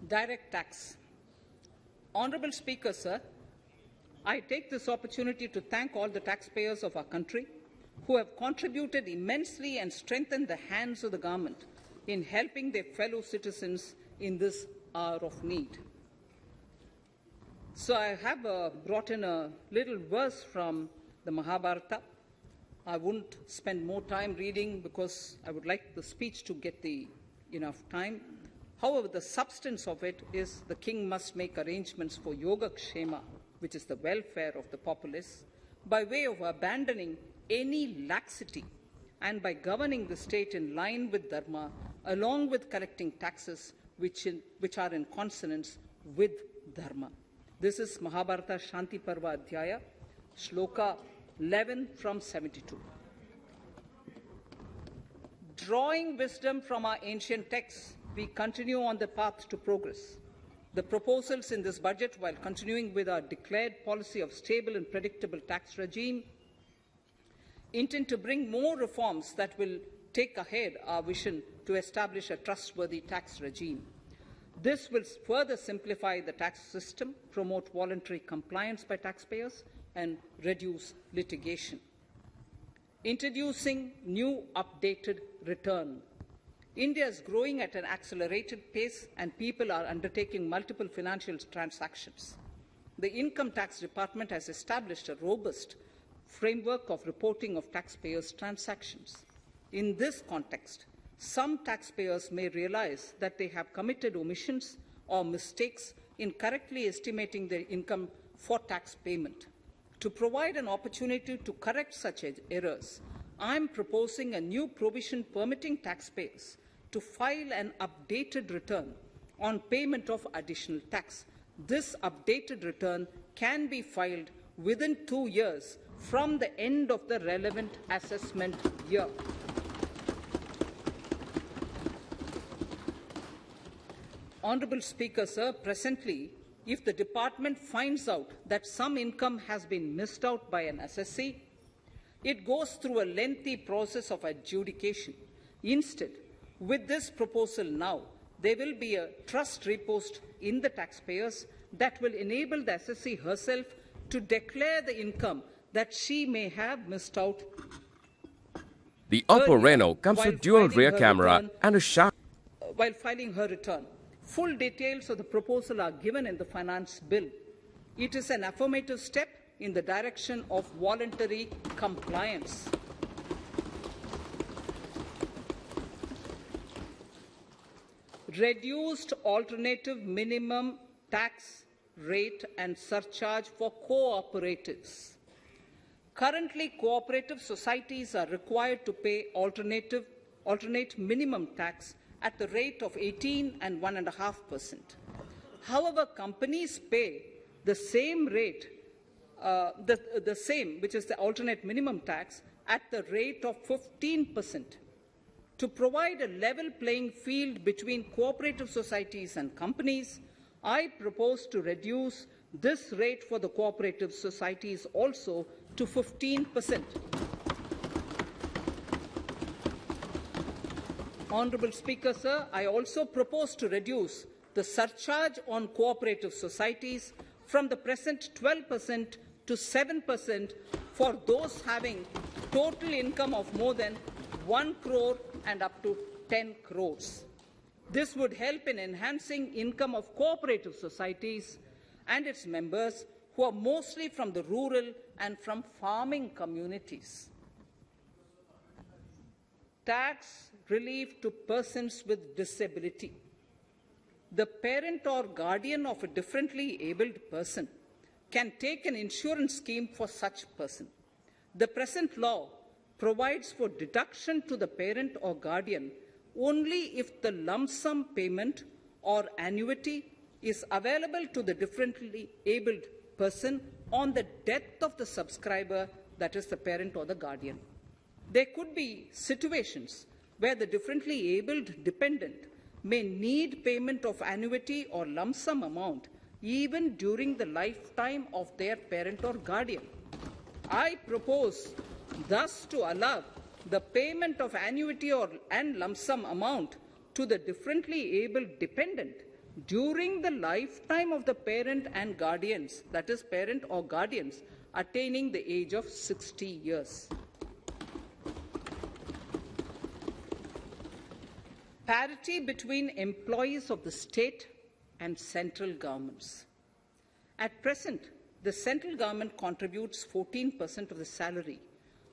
Direct tax. Honourable Speaker, sir, I take this opportunity to thank all the taxpayers of our country who have contributed immensely and strengthened the hands of the government in helping their fellow citizens in this hour of need. So I have brought in a little verse from the Mahabharata. I won't spend more time reading because I would like the speech to get enough time. However, the substance of it is the king must make arrangements for Yoga Kshema, which is the welfare of the populace, by way of abandoning any laxity and by governing the state in line with Dharma, along with collecting taxes which are in consonance with Dharma. This is Mahabharata Shanti Parva Adhyaya, Shloka 11 from 72. Drawing wisdom from our ancient texts, we continue on the path to progress. The proposals in this budget, while continuing with our declared policy of stable and predictable tax regime, intend to bring more reforms that will take ahead our vision to establish a trustworthy tax regime. This will further simplify the tax system, promote voluntary compliance by taxpayers, and reduce litigation. Introducing new updated return. India is growing at an accelerated pace and people are undertaking multiple financial transactions. The Income Tax Department has established a robust framework of reporting of taxpayers' transactions. In this context, some taxpayers may realize that they have committed omissions or mistakes in correctly estimating their income for tax payment. To provide an opportunity to correct such errors, I am proposing a new provision permitting taxpayers to file an updated return on payment of additional tax. This updated return can be filed within 2 years from the end of the relevant assessment year. Honourable Speaker, sir, presently if the department finds out that some income has been missed out by an assessee, it goes through a lengthy process of adjudication. Instead, with this proposal now, there will be a trust repost in the taxpayers that will enable the assessee herself to declare the income that she may have missed out. The Oppo Earlier, Reno comes while with dual filing rear her camera return- and a sharp while filing her return. Full details of the proposal are given in the finance bill. It is an affirmative step in the direction of voluntary compliance. Reduced alternative minimum tax rate and surcharge for cooperatives. Currently, cooperative societies are required to pay alternate minimum tax at the rate of 18 and 1.5%. However, companies pay the same rate, which is the alternate minimum tax, at the rate of 15%. To provide a level playing field between cooperative societies and companies, I propose to reduce this rate for the cooperative societies also to 15%. Honourable Speaker, sir, I also propose to reduce the surcharge on cooperative societies from the present 12% to 7% for those having total income of more than 1 crore and up to 10 crores. This would help in enhancing income of cooperative societies and its members who are mostly from the rural and from farming communities. Tax relief to persons with disability. The parent or guardian of a differently abled person can take an insurance scheme for such person. The present law provides for deduction to the parent or guardian only if the lump sum payment or annuity is available to the differently abled person on the death of the subscriber, that is the parent or the guardian. There could be situations where the differently abled dependent may need payment of annuity or lump sum amount even during the lifetime of their parent or guardian. I propose thus to allow the payment of annuity and lump sum amount to the differently abled dependent during the lifetime of the parent and guardians, that is parent or guardians, attaining the age of 60 years. Parity between employees of the state and central governments. At present, the central government contributes 14% of the salary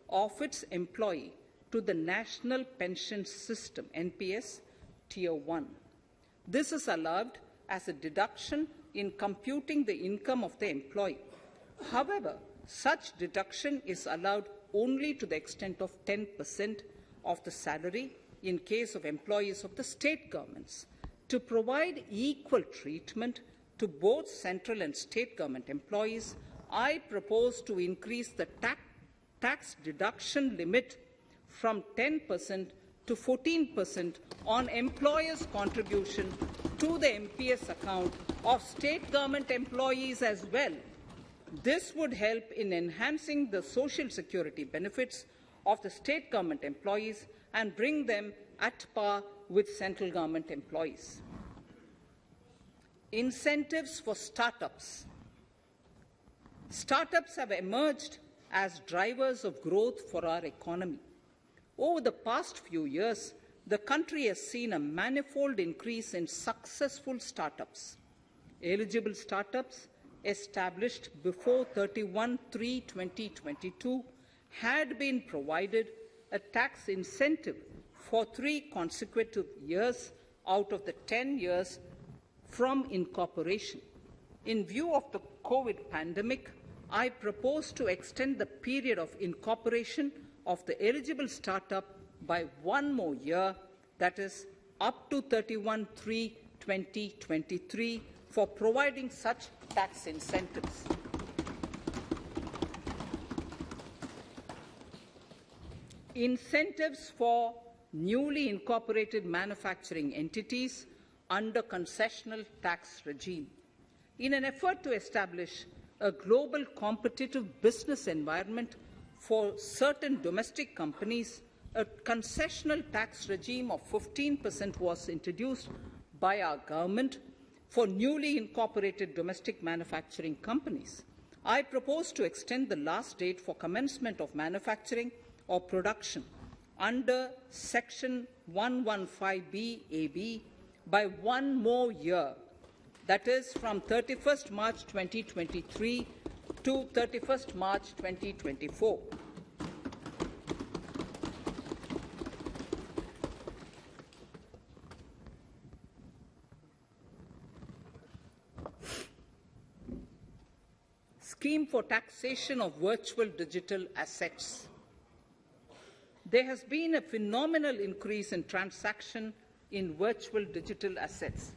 of its employee to the National Pension System, NPS, Tier 1. This is allowed as a deduction in computing the income of the employee. However, such deduction is allowed only to the extent of 10% of the salary in case of employees of the state governments. To provide equal treatment to both central and state government employees, I propose to increase the tax deduction limit from 10% to 14% on employers' contribution to the MPS account of state government employees as well. This would help in enhancing the social security benefits of the state government employees and bring them at par with central government employees. Incentives for startups. Startups have emerged as drivers of growth for our economy. Over the past few years, the country has seen a manifold increase in successful startups. Eligible startups established before 31/3/2022 had been provided a tax incentive for 3 consecutive years out of the 10 years from incorporation. In view of the COVID pandemic, I propose to extend the period of incorporation of the eligible startup by 1 more year, that is, up to 31/3/2023, for providing such tax incentives. Incentives for newly incorporated manufacturing entities under concessional tax regime. In an effort to establish a global competitive business environment for certain domestic companies, a concessional tax regime of 15% was introduced by our government for newly incorporated domestic manufacturing companies. I propose to extend the last date for commencement of manufacturing or production under Section 115BAB by 1 more year, that is from 31st March 2023 to 31st March 2024. Scheme for taxation of virtual digital assets. There has been a phenomenal increase in transaction in virtual digital assets.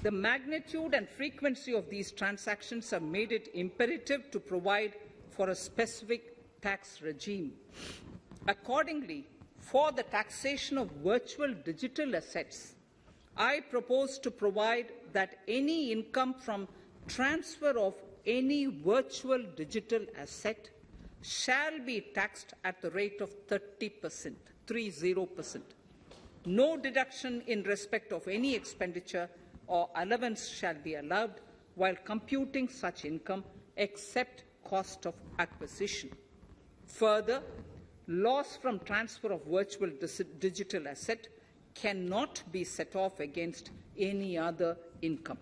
The magnitude and frequency of these transactions have made it imperative to provide for a specific tax regime. Accordingly, for the taxation of virtual digital assets, I propose to provide that any income from transfer of any virtual digital asset shall be taxed at the rate of 30%, 30%. No deduction in respect of any expenditure or allowance shall be allowed while computing such income except cost of acquisition. Further, loss from transfer of virtual digital asset cannot be set off against any other income.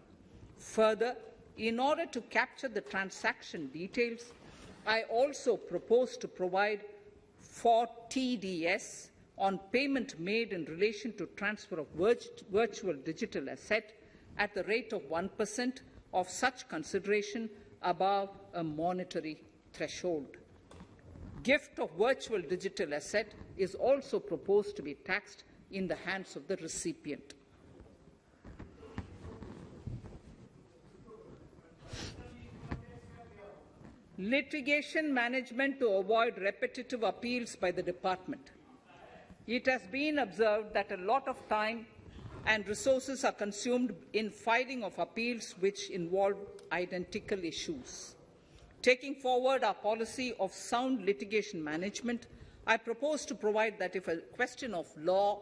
Further, in order to capture the transaction details, I also propose to provide for TDS on payment made in relation to transfer of virtual digital asset at the rate of 1% of such consideration above a monetary threshold. Gift of virtual digital asset is also proposed to be taxed in the hands of the recipient. Litigation management to avoid repetitive appeals by the department. It has been observed that a lot of time and resources are consumed in filing of appeals which involve identical issues. Taking forward our policy of sound litigation management, I propose to provide that if a question of law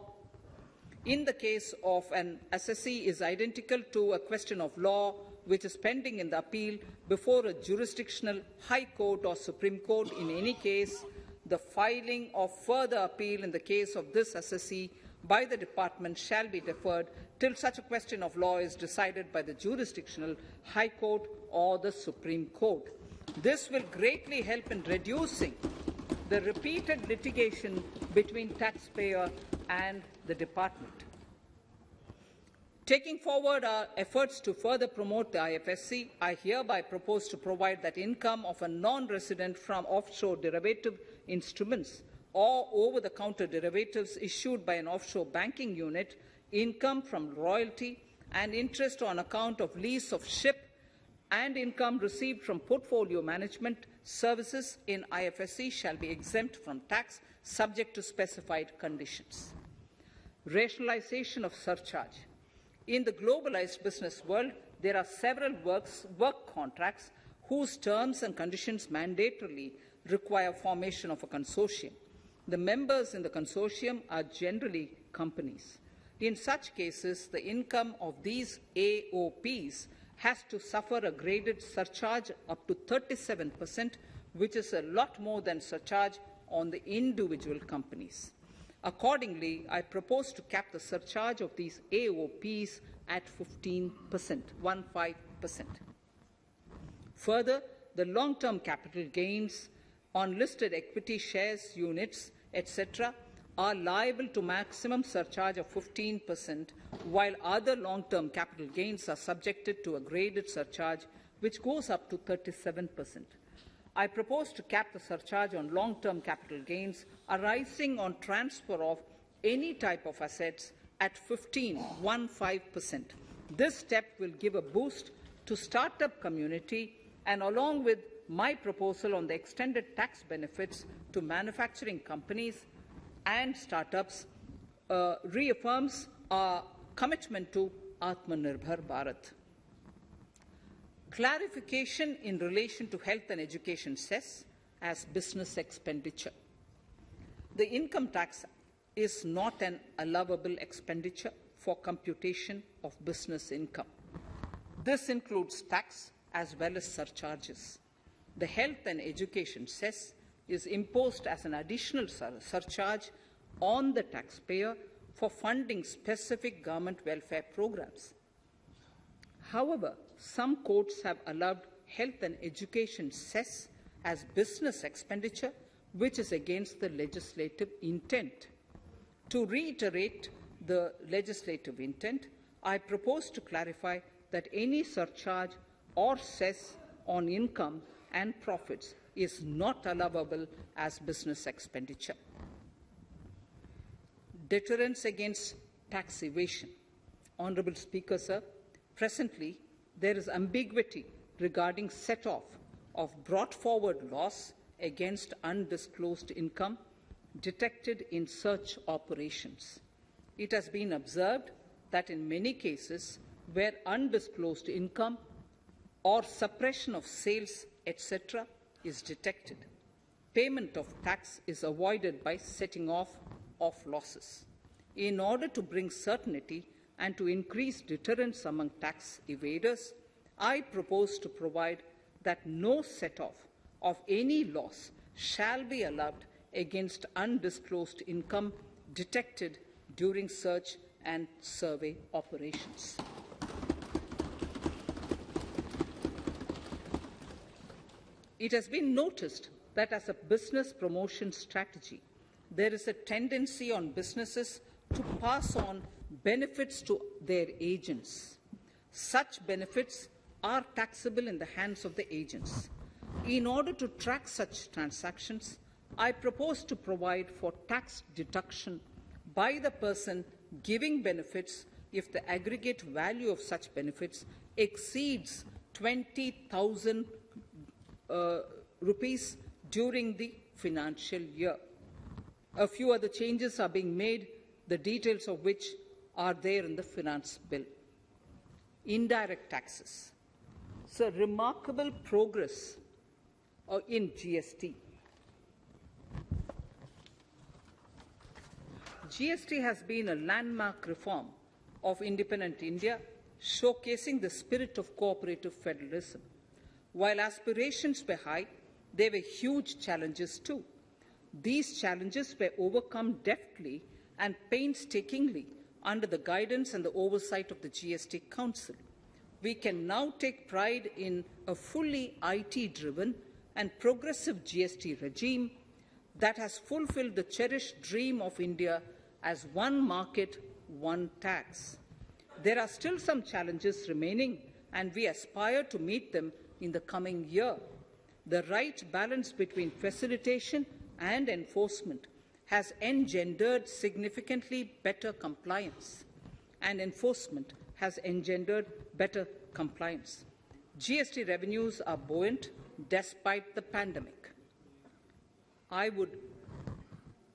in the case of an assessee is identical to a question of law which is pending in the appeal before a jurisdictional High Court or Supreme Court, in any case, the filing of further appeal in the case of this assessee by the department shall be deferred till such a question of law is decided by the jurisdictional High Court or the Supreme Court. This will greatly help in reducing the repeated litigation between taxpayer and the department. Taking forward our efforts to further promote the IFSC, I hereby propose to provide that income of a non-resident from offshore derivative instruments or over-the-counter derivatives issued by an offshore banking unit, income from royalty and interest on account of lease of ship, and income received from portfolio management services in IFSC shall be exempt from tax, subject to specified conditions. Rationalization of surcharge. In the globalized business world, there are several work contracts whose terms and conditions mandatorily require formation of a consortium. The members in the consortium are generally companies. In such cases, the income of these AOPs has to suffer a graded surcharge up to 37%, which is a lot more than surcharge on the individual companies. Accordingly, I propose to cap the surcharge of these AOPs at 15%, 15%. Further, the long-term capital gains on listed equity shares, units, etc., are liable to maximum surcharge of 15%, while other long-term capital gains are subjected to a graded surcharge which goes up to 37%. I propose to cap the surcharge on long-term capital gains arising on transfer of any type of assets at 15%. This step will give a boost to startup community, and along with my proposal on the extended tax benefits to manufacturing companies and startups, reaffirms our commitment to Atmanirbhar Bharat. clarification in relation to health and education cess as business expenditure. The income tax is not an allowable expenditure for computation of business income. This includes tax as well as surcharges. The health and education cess is imposed as an additional surcharge on the taxpayer for funding specific government welfare programs. However, some courts have allowed health and education cess as business expenditure, which is against the legislative intent. To reiterate the legislative intent, I propose to clarify that any surcharge or cess on income and profits is not allowable as business expenditure. Deterrence against tax evasion. Honourable Speaker, sir, presently there is ambiguity regarding set-off of brought forward loss against undisclosed income detected in search operations. It has been observed that in many cases where undisclosed income or suppression of sales, etc., is detected, payment of tax is avoided by setting off of losses. In order to bring certainty and to increase deterrence among tax evaders, I propose to provide that no set-off of any loss shall be allowed against undisclosed income detected during search and survey operations. It has been noticed that as a business promotion strategy, there is a tendency on businesses to pass on benefits to their agents. Such benefits are taxable in the hands of the agents. In order to track such transactions, I propose to provide for tax deduction by the person giving benefits if the aggregate value of such benefits exceeds 20,000 rupees during the financial year. A few other changes are being made, the details of which are there in the finance bill. Indirect taxes. So, remarkable progress in GST. GST has been a landmark reform of independent India, showcasing the spirit of cooperative federalism. While aspirations were high, there were huge challenges too. These challenges were overcome deftly and painstakingly under the guidance and the oversight of the GST Council. We can now take pride in a fully IT-driven and progressive GST regime that has fulfilled the cherished dream of India as one market, one tax. There are still some challenges remaining, and we aspire to meet them in the coming year. The right balance between facilitation and enforcement has engendered significantly better compliance, and enforcement has engendered better compliance. GST revenues are buoyant despite the pandemic. I would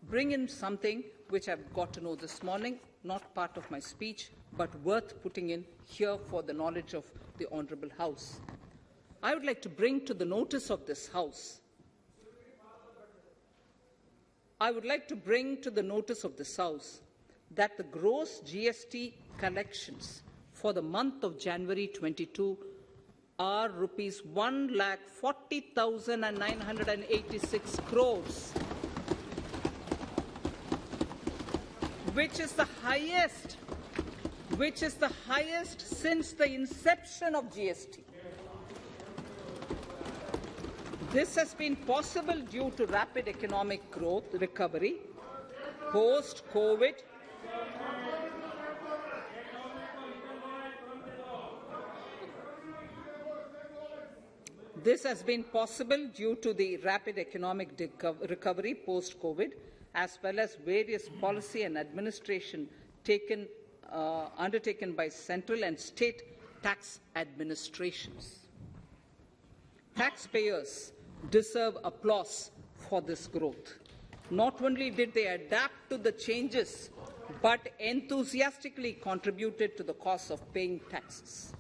bring in something which I've got to know this morning, not part of my speech, but worth putting in here for the knowledge of the Honourable House. I would like to bring to the notice of this House that the gross GST collections for the month of January 22 are rupees 1,40,986 crores, which is the highest since the inception of GST. This has been possible due to rapid economic growth, recovery, post-COVID, recovery post-COVID, as well as various policy and administration undertaken by central and state tax administrations. Taxpayers deserve applause for this growth. Not only did they adapt to the changes, but enthusiastically contributed to the cost of paying taxes.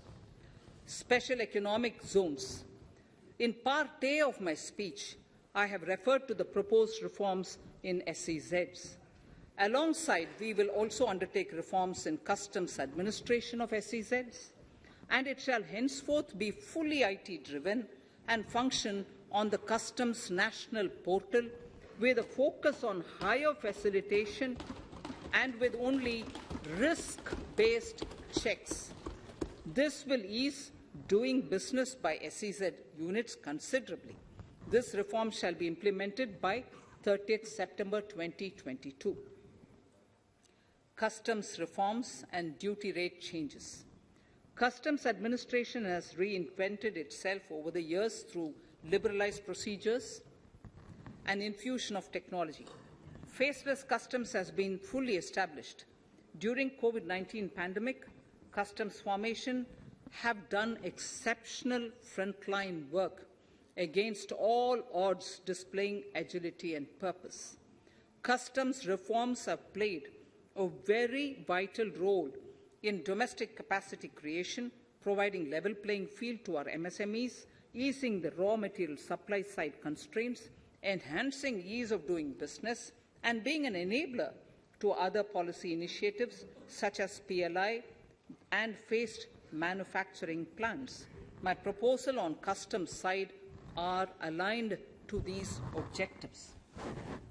special economic zones. In part A of my speech, I have referred to the proposed reforms in SEZs. Alongside, we will also undertake reforms in customs administration of SEZs, and it shall henceforth be fully IT-driven and function on the Customs National Portal with a focus on higher facilitation and with only risk-based checks. This will ease doing business by SEZ units considerably. This reform shall be implemented by 30th September 2022. Customs reforms and duty rate changes. Customs administration has reinvented itself over the years through liberalized procedures and infusion of technology. Faceless customs has been fully established. During COVID-19 pandemic, customs formation have done exceptional frontline work against all odds, displaying agility and purpose. Customs reforms have played a very vital role in domestic capacity creation, providing level playing field to our MSMEs, easing the raw material supply side constraints, enhancing ease of doing business, and being an enabler to other policy initiatives such as PLI and phased manufacturing plans. My proposal on customs side are aligned to these objectives.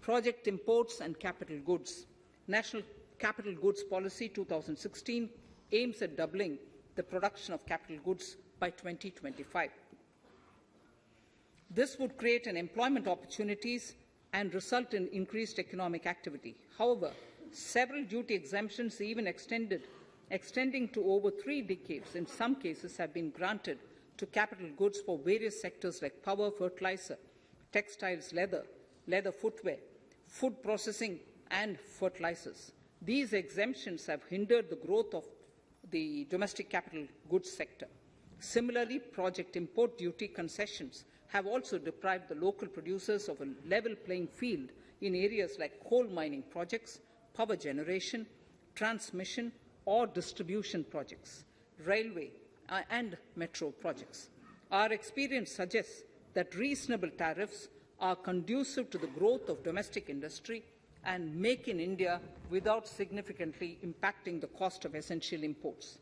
Project imports and capital goods. National Capital Goods Policy 2016 aims at doubling the production of capital goods by 2025. This would create an employment opportunities and result in increased economic activity. However, several duty exemptions, even extending to over 3 decades, in some cases have been granted to capital goods for various sectors like power, fertilizer, textiles, leather footwear, food processing, and fertilizers. These exemptions have hindered the growth of the domestic capital goods sector. Similarly, project import duty concessions have also deprived the local producers of a level playing field in areas like coal mining projects, power generation, transmission or distribution projects, railway and metro projects. Our experience suggests that reasonable tariffs are conducive to the growth of domestic industry and make in India without significantly impacting the cost of essential imports.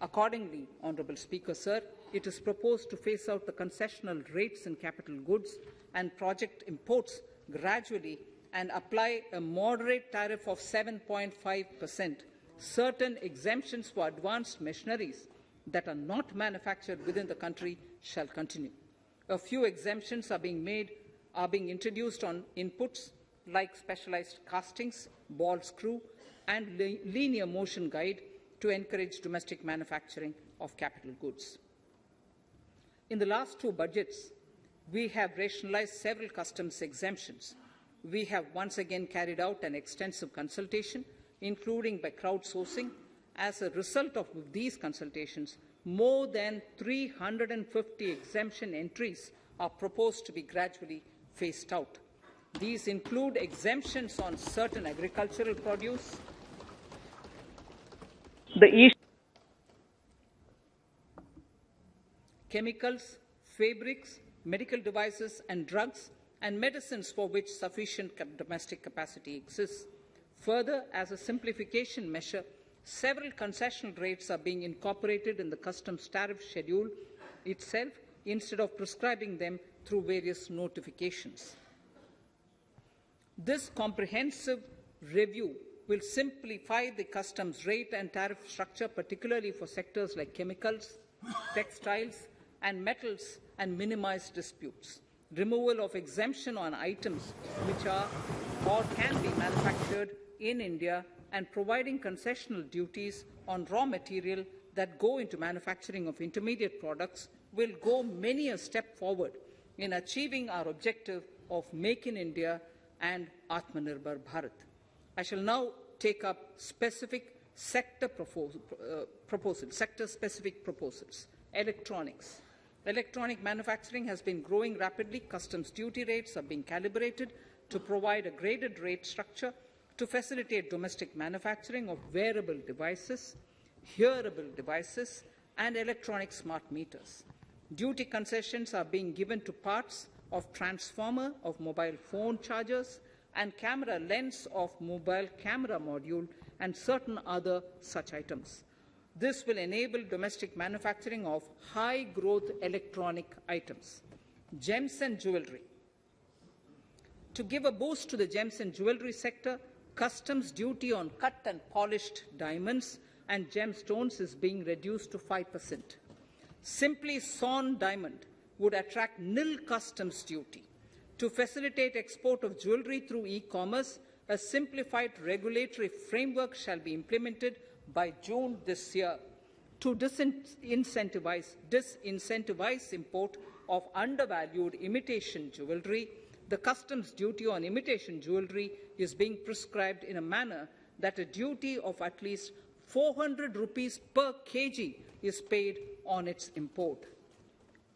Accordingly, Honourable Speaker, Sir, it is proposed to phase out the concessional rates in capital goods and project imports gradually and apply a moderate tariff of 7.5%. Certain exemptions for advanced machineries that are not manufactured within the country shall continue. A few exemptions are being introduced on inputs like specialized castings, ball screw, and linear motion guide to encourage domestic manufacturing of capital goods. In the last 2 budgets, we have rationalized several customs exemptions. We have once again carried out an extensive consultation, including by crowdsourcing. As a result of these consultations, more than 350 exemption entries are proposed to be gradually phased out. These include exemptions on certain agricultural produce, chemicals, fabrics, medical devices and drugs, and medicines for which sufficient domestic capacity exists. Further, as a simplification measure, several concessional rates are being incorporated in the customs tariff schedule itself instead of prescribing them through various notifications. This comprehensive review will simplify the customs rate and tariff structure, particularly for sectors like chemicals, textiles, and metals, and minimize disputes. Removal of exemption on items which are or can be manufactured in India and providing concessional duties on raw material that go into manufacturing of intermediate products will go many a step forward in achieving our objective of Make in India and Atmanirbhar Bharat. I shall now take up specific sector-specific proposals. Electronics. Electronic manufacturing has been growing rapidly. Customs duty rates are being calibrated to provide a graded rate structure to facilitate domestic manufacturing of wearable devices, hearable devices, and electronic smart meters. Duty concessions are being given to parts of transformer of mobile phone chargers and camera lens of mobile camera module and certain other such items. This will enable domestic manufacturing of high-growth electronic items. Gems and jewellery. To give a boost to the gems and jewellery sector, customs duty on cut and polished diamonds and gemstones is being reduced to 5%. Simply sawn diamond would attract nil customs duty. To facilitate export of jewellery through e-commerce, a simplified regulatory framework shall be implemented by June this year. To disincentivize import of undervalued imitation jewellery, the customs duty on imitation jewellery is being prescribed in a manner that a duty of at least 400 rupees per kg is paid on its import.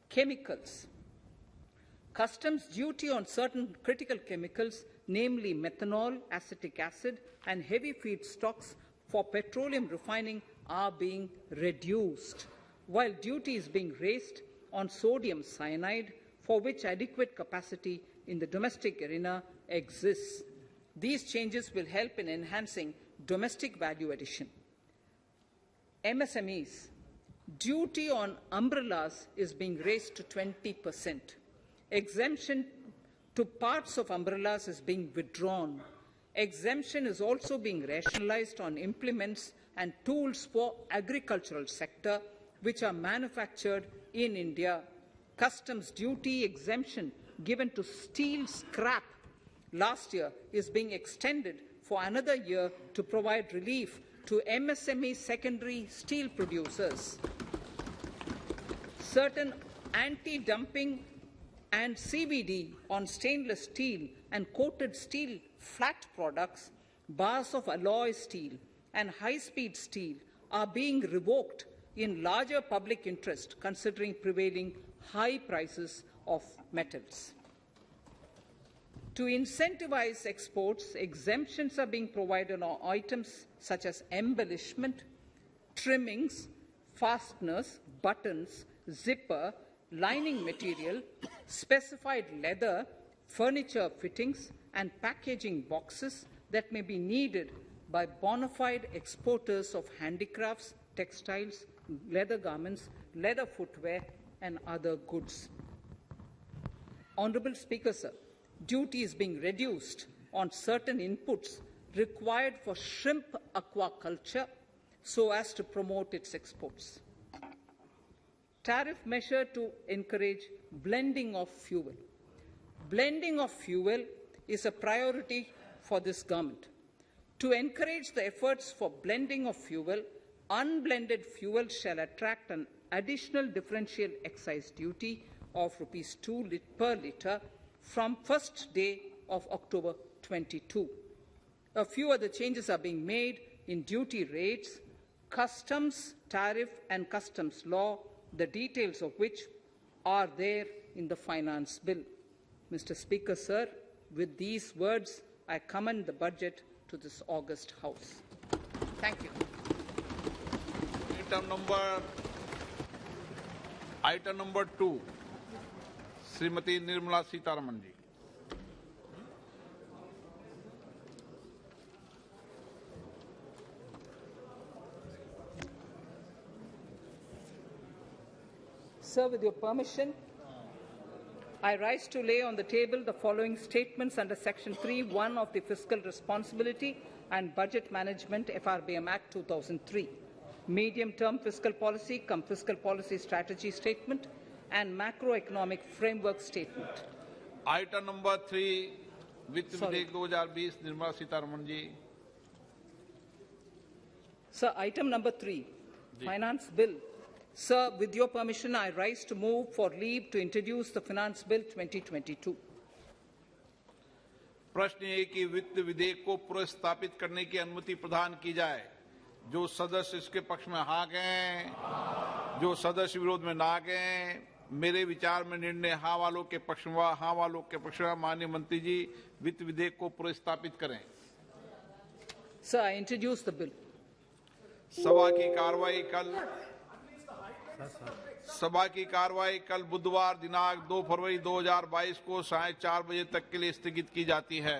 Chemicals. Customs duty on certain critical chemicals, namely methanol, acetic acid, and heavy feedstocks for petroleum refining, are being reduced, while duty is being raised on sodium cyanide, for which adequate capacity in the domestic arena exists. These changes will help in enhancing domestic value addition. MSMEs. Duty on umbrellas is being raised to 20%. Exemption to parts of umbrellas is being withdrawn. Exemption is also being rationalized on implements and tools for agricultural sector which are manufactured in India. Customs duty exemption given to steel scrap last year is being extended for another year to provide relief to MSME secondary steel producers. Certain anti-dumping and CVD on stainless steel and coated steel flat products, bars of alloy steel and high-speed steel are being revoked in larger public interest considering prevailing high prices of metals. To incentivize exports, exemptions are being provided on items such as embellishment, trimmings, fasteners, buttons, zipper, lining material, specified leather, furniture fittings, and packaging boxes that may be needed by bona fide exporters of handicrafts, textiles, leather garments, leather footwear, and other goods. Honourable Speaker, sir, duty is being reduced on certain inputs required for shrimp aquaculture so as to promote its exports. Tariff measure to encourage blending of fuel. Blending of fuel is a priority for this government. To encourage the efforts for blending of fuel, unblended fuel shall attract an additional differential excise duty of Rs 2 per litre from first day of October 22. A few other changes are being made in duty rates, customs, tariff and customs law, the details of which are there in the finance bill. Mr. Speaker, sir, with these words, I commend the budget to this august House. Thank you. Item number 2, Srimati Nirmala Sitharaman ji. Sir, with your permission, I rise to lay on the table the following statements under Section 3(1) of the Fiscal Responsibility and Budget Management FRBM Act 2003, Medium-Term Fiscal Policy cum Fiscal Policy Strategy Statement and Macroeconomic Framework Statement. Item number 3, Vitt Videk 2020, Nirmala Sitharaman ji. Sir, item number 3, Finance Bill. Sir, with your permission, I rise to move for leave to introduce the Finance Bill 2022. प्रश्न ये कि वित्त विधेयक को पुनर्स्थापित करने की अनुमति प्रदान की जाए। जो सदस्य इसके पक्ष में हाँ गए, जो सदस्य विरोध में ना गए, मेरे विचार में निर्णय हाँ वालों के पक्ष में, हाँ वालों के पक्ष में माननीय मंत्री जी वित्त विधेयक को पुनर्स्थापित करें। Sir, I introduce the bill. सभा की कार्रवाई कल सभा की कार्रवाई कल बुधवार दिनांक 2 फरवरी 2022 को 4:30 बजे तक के लिए स्थगित की जाती है।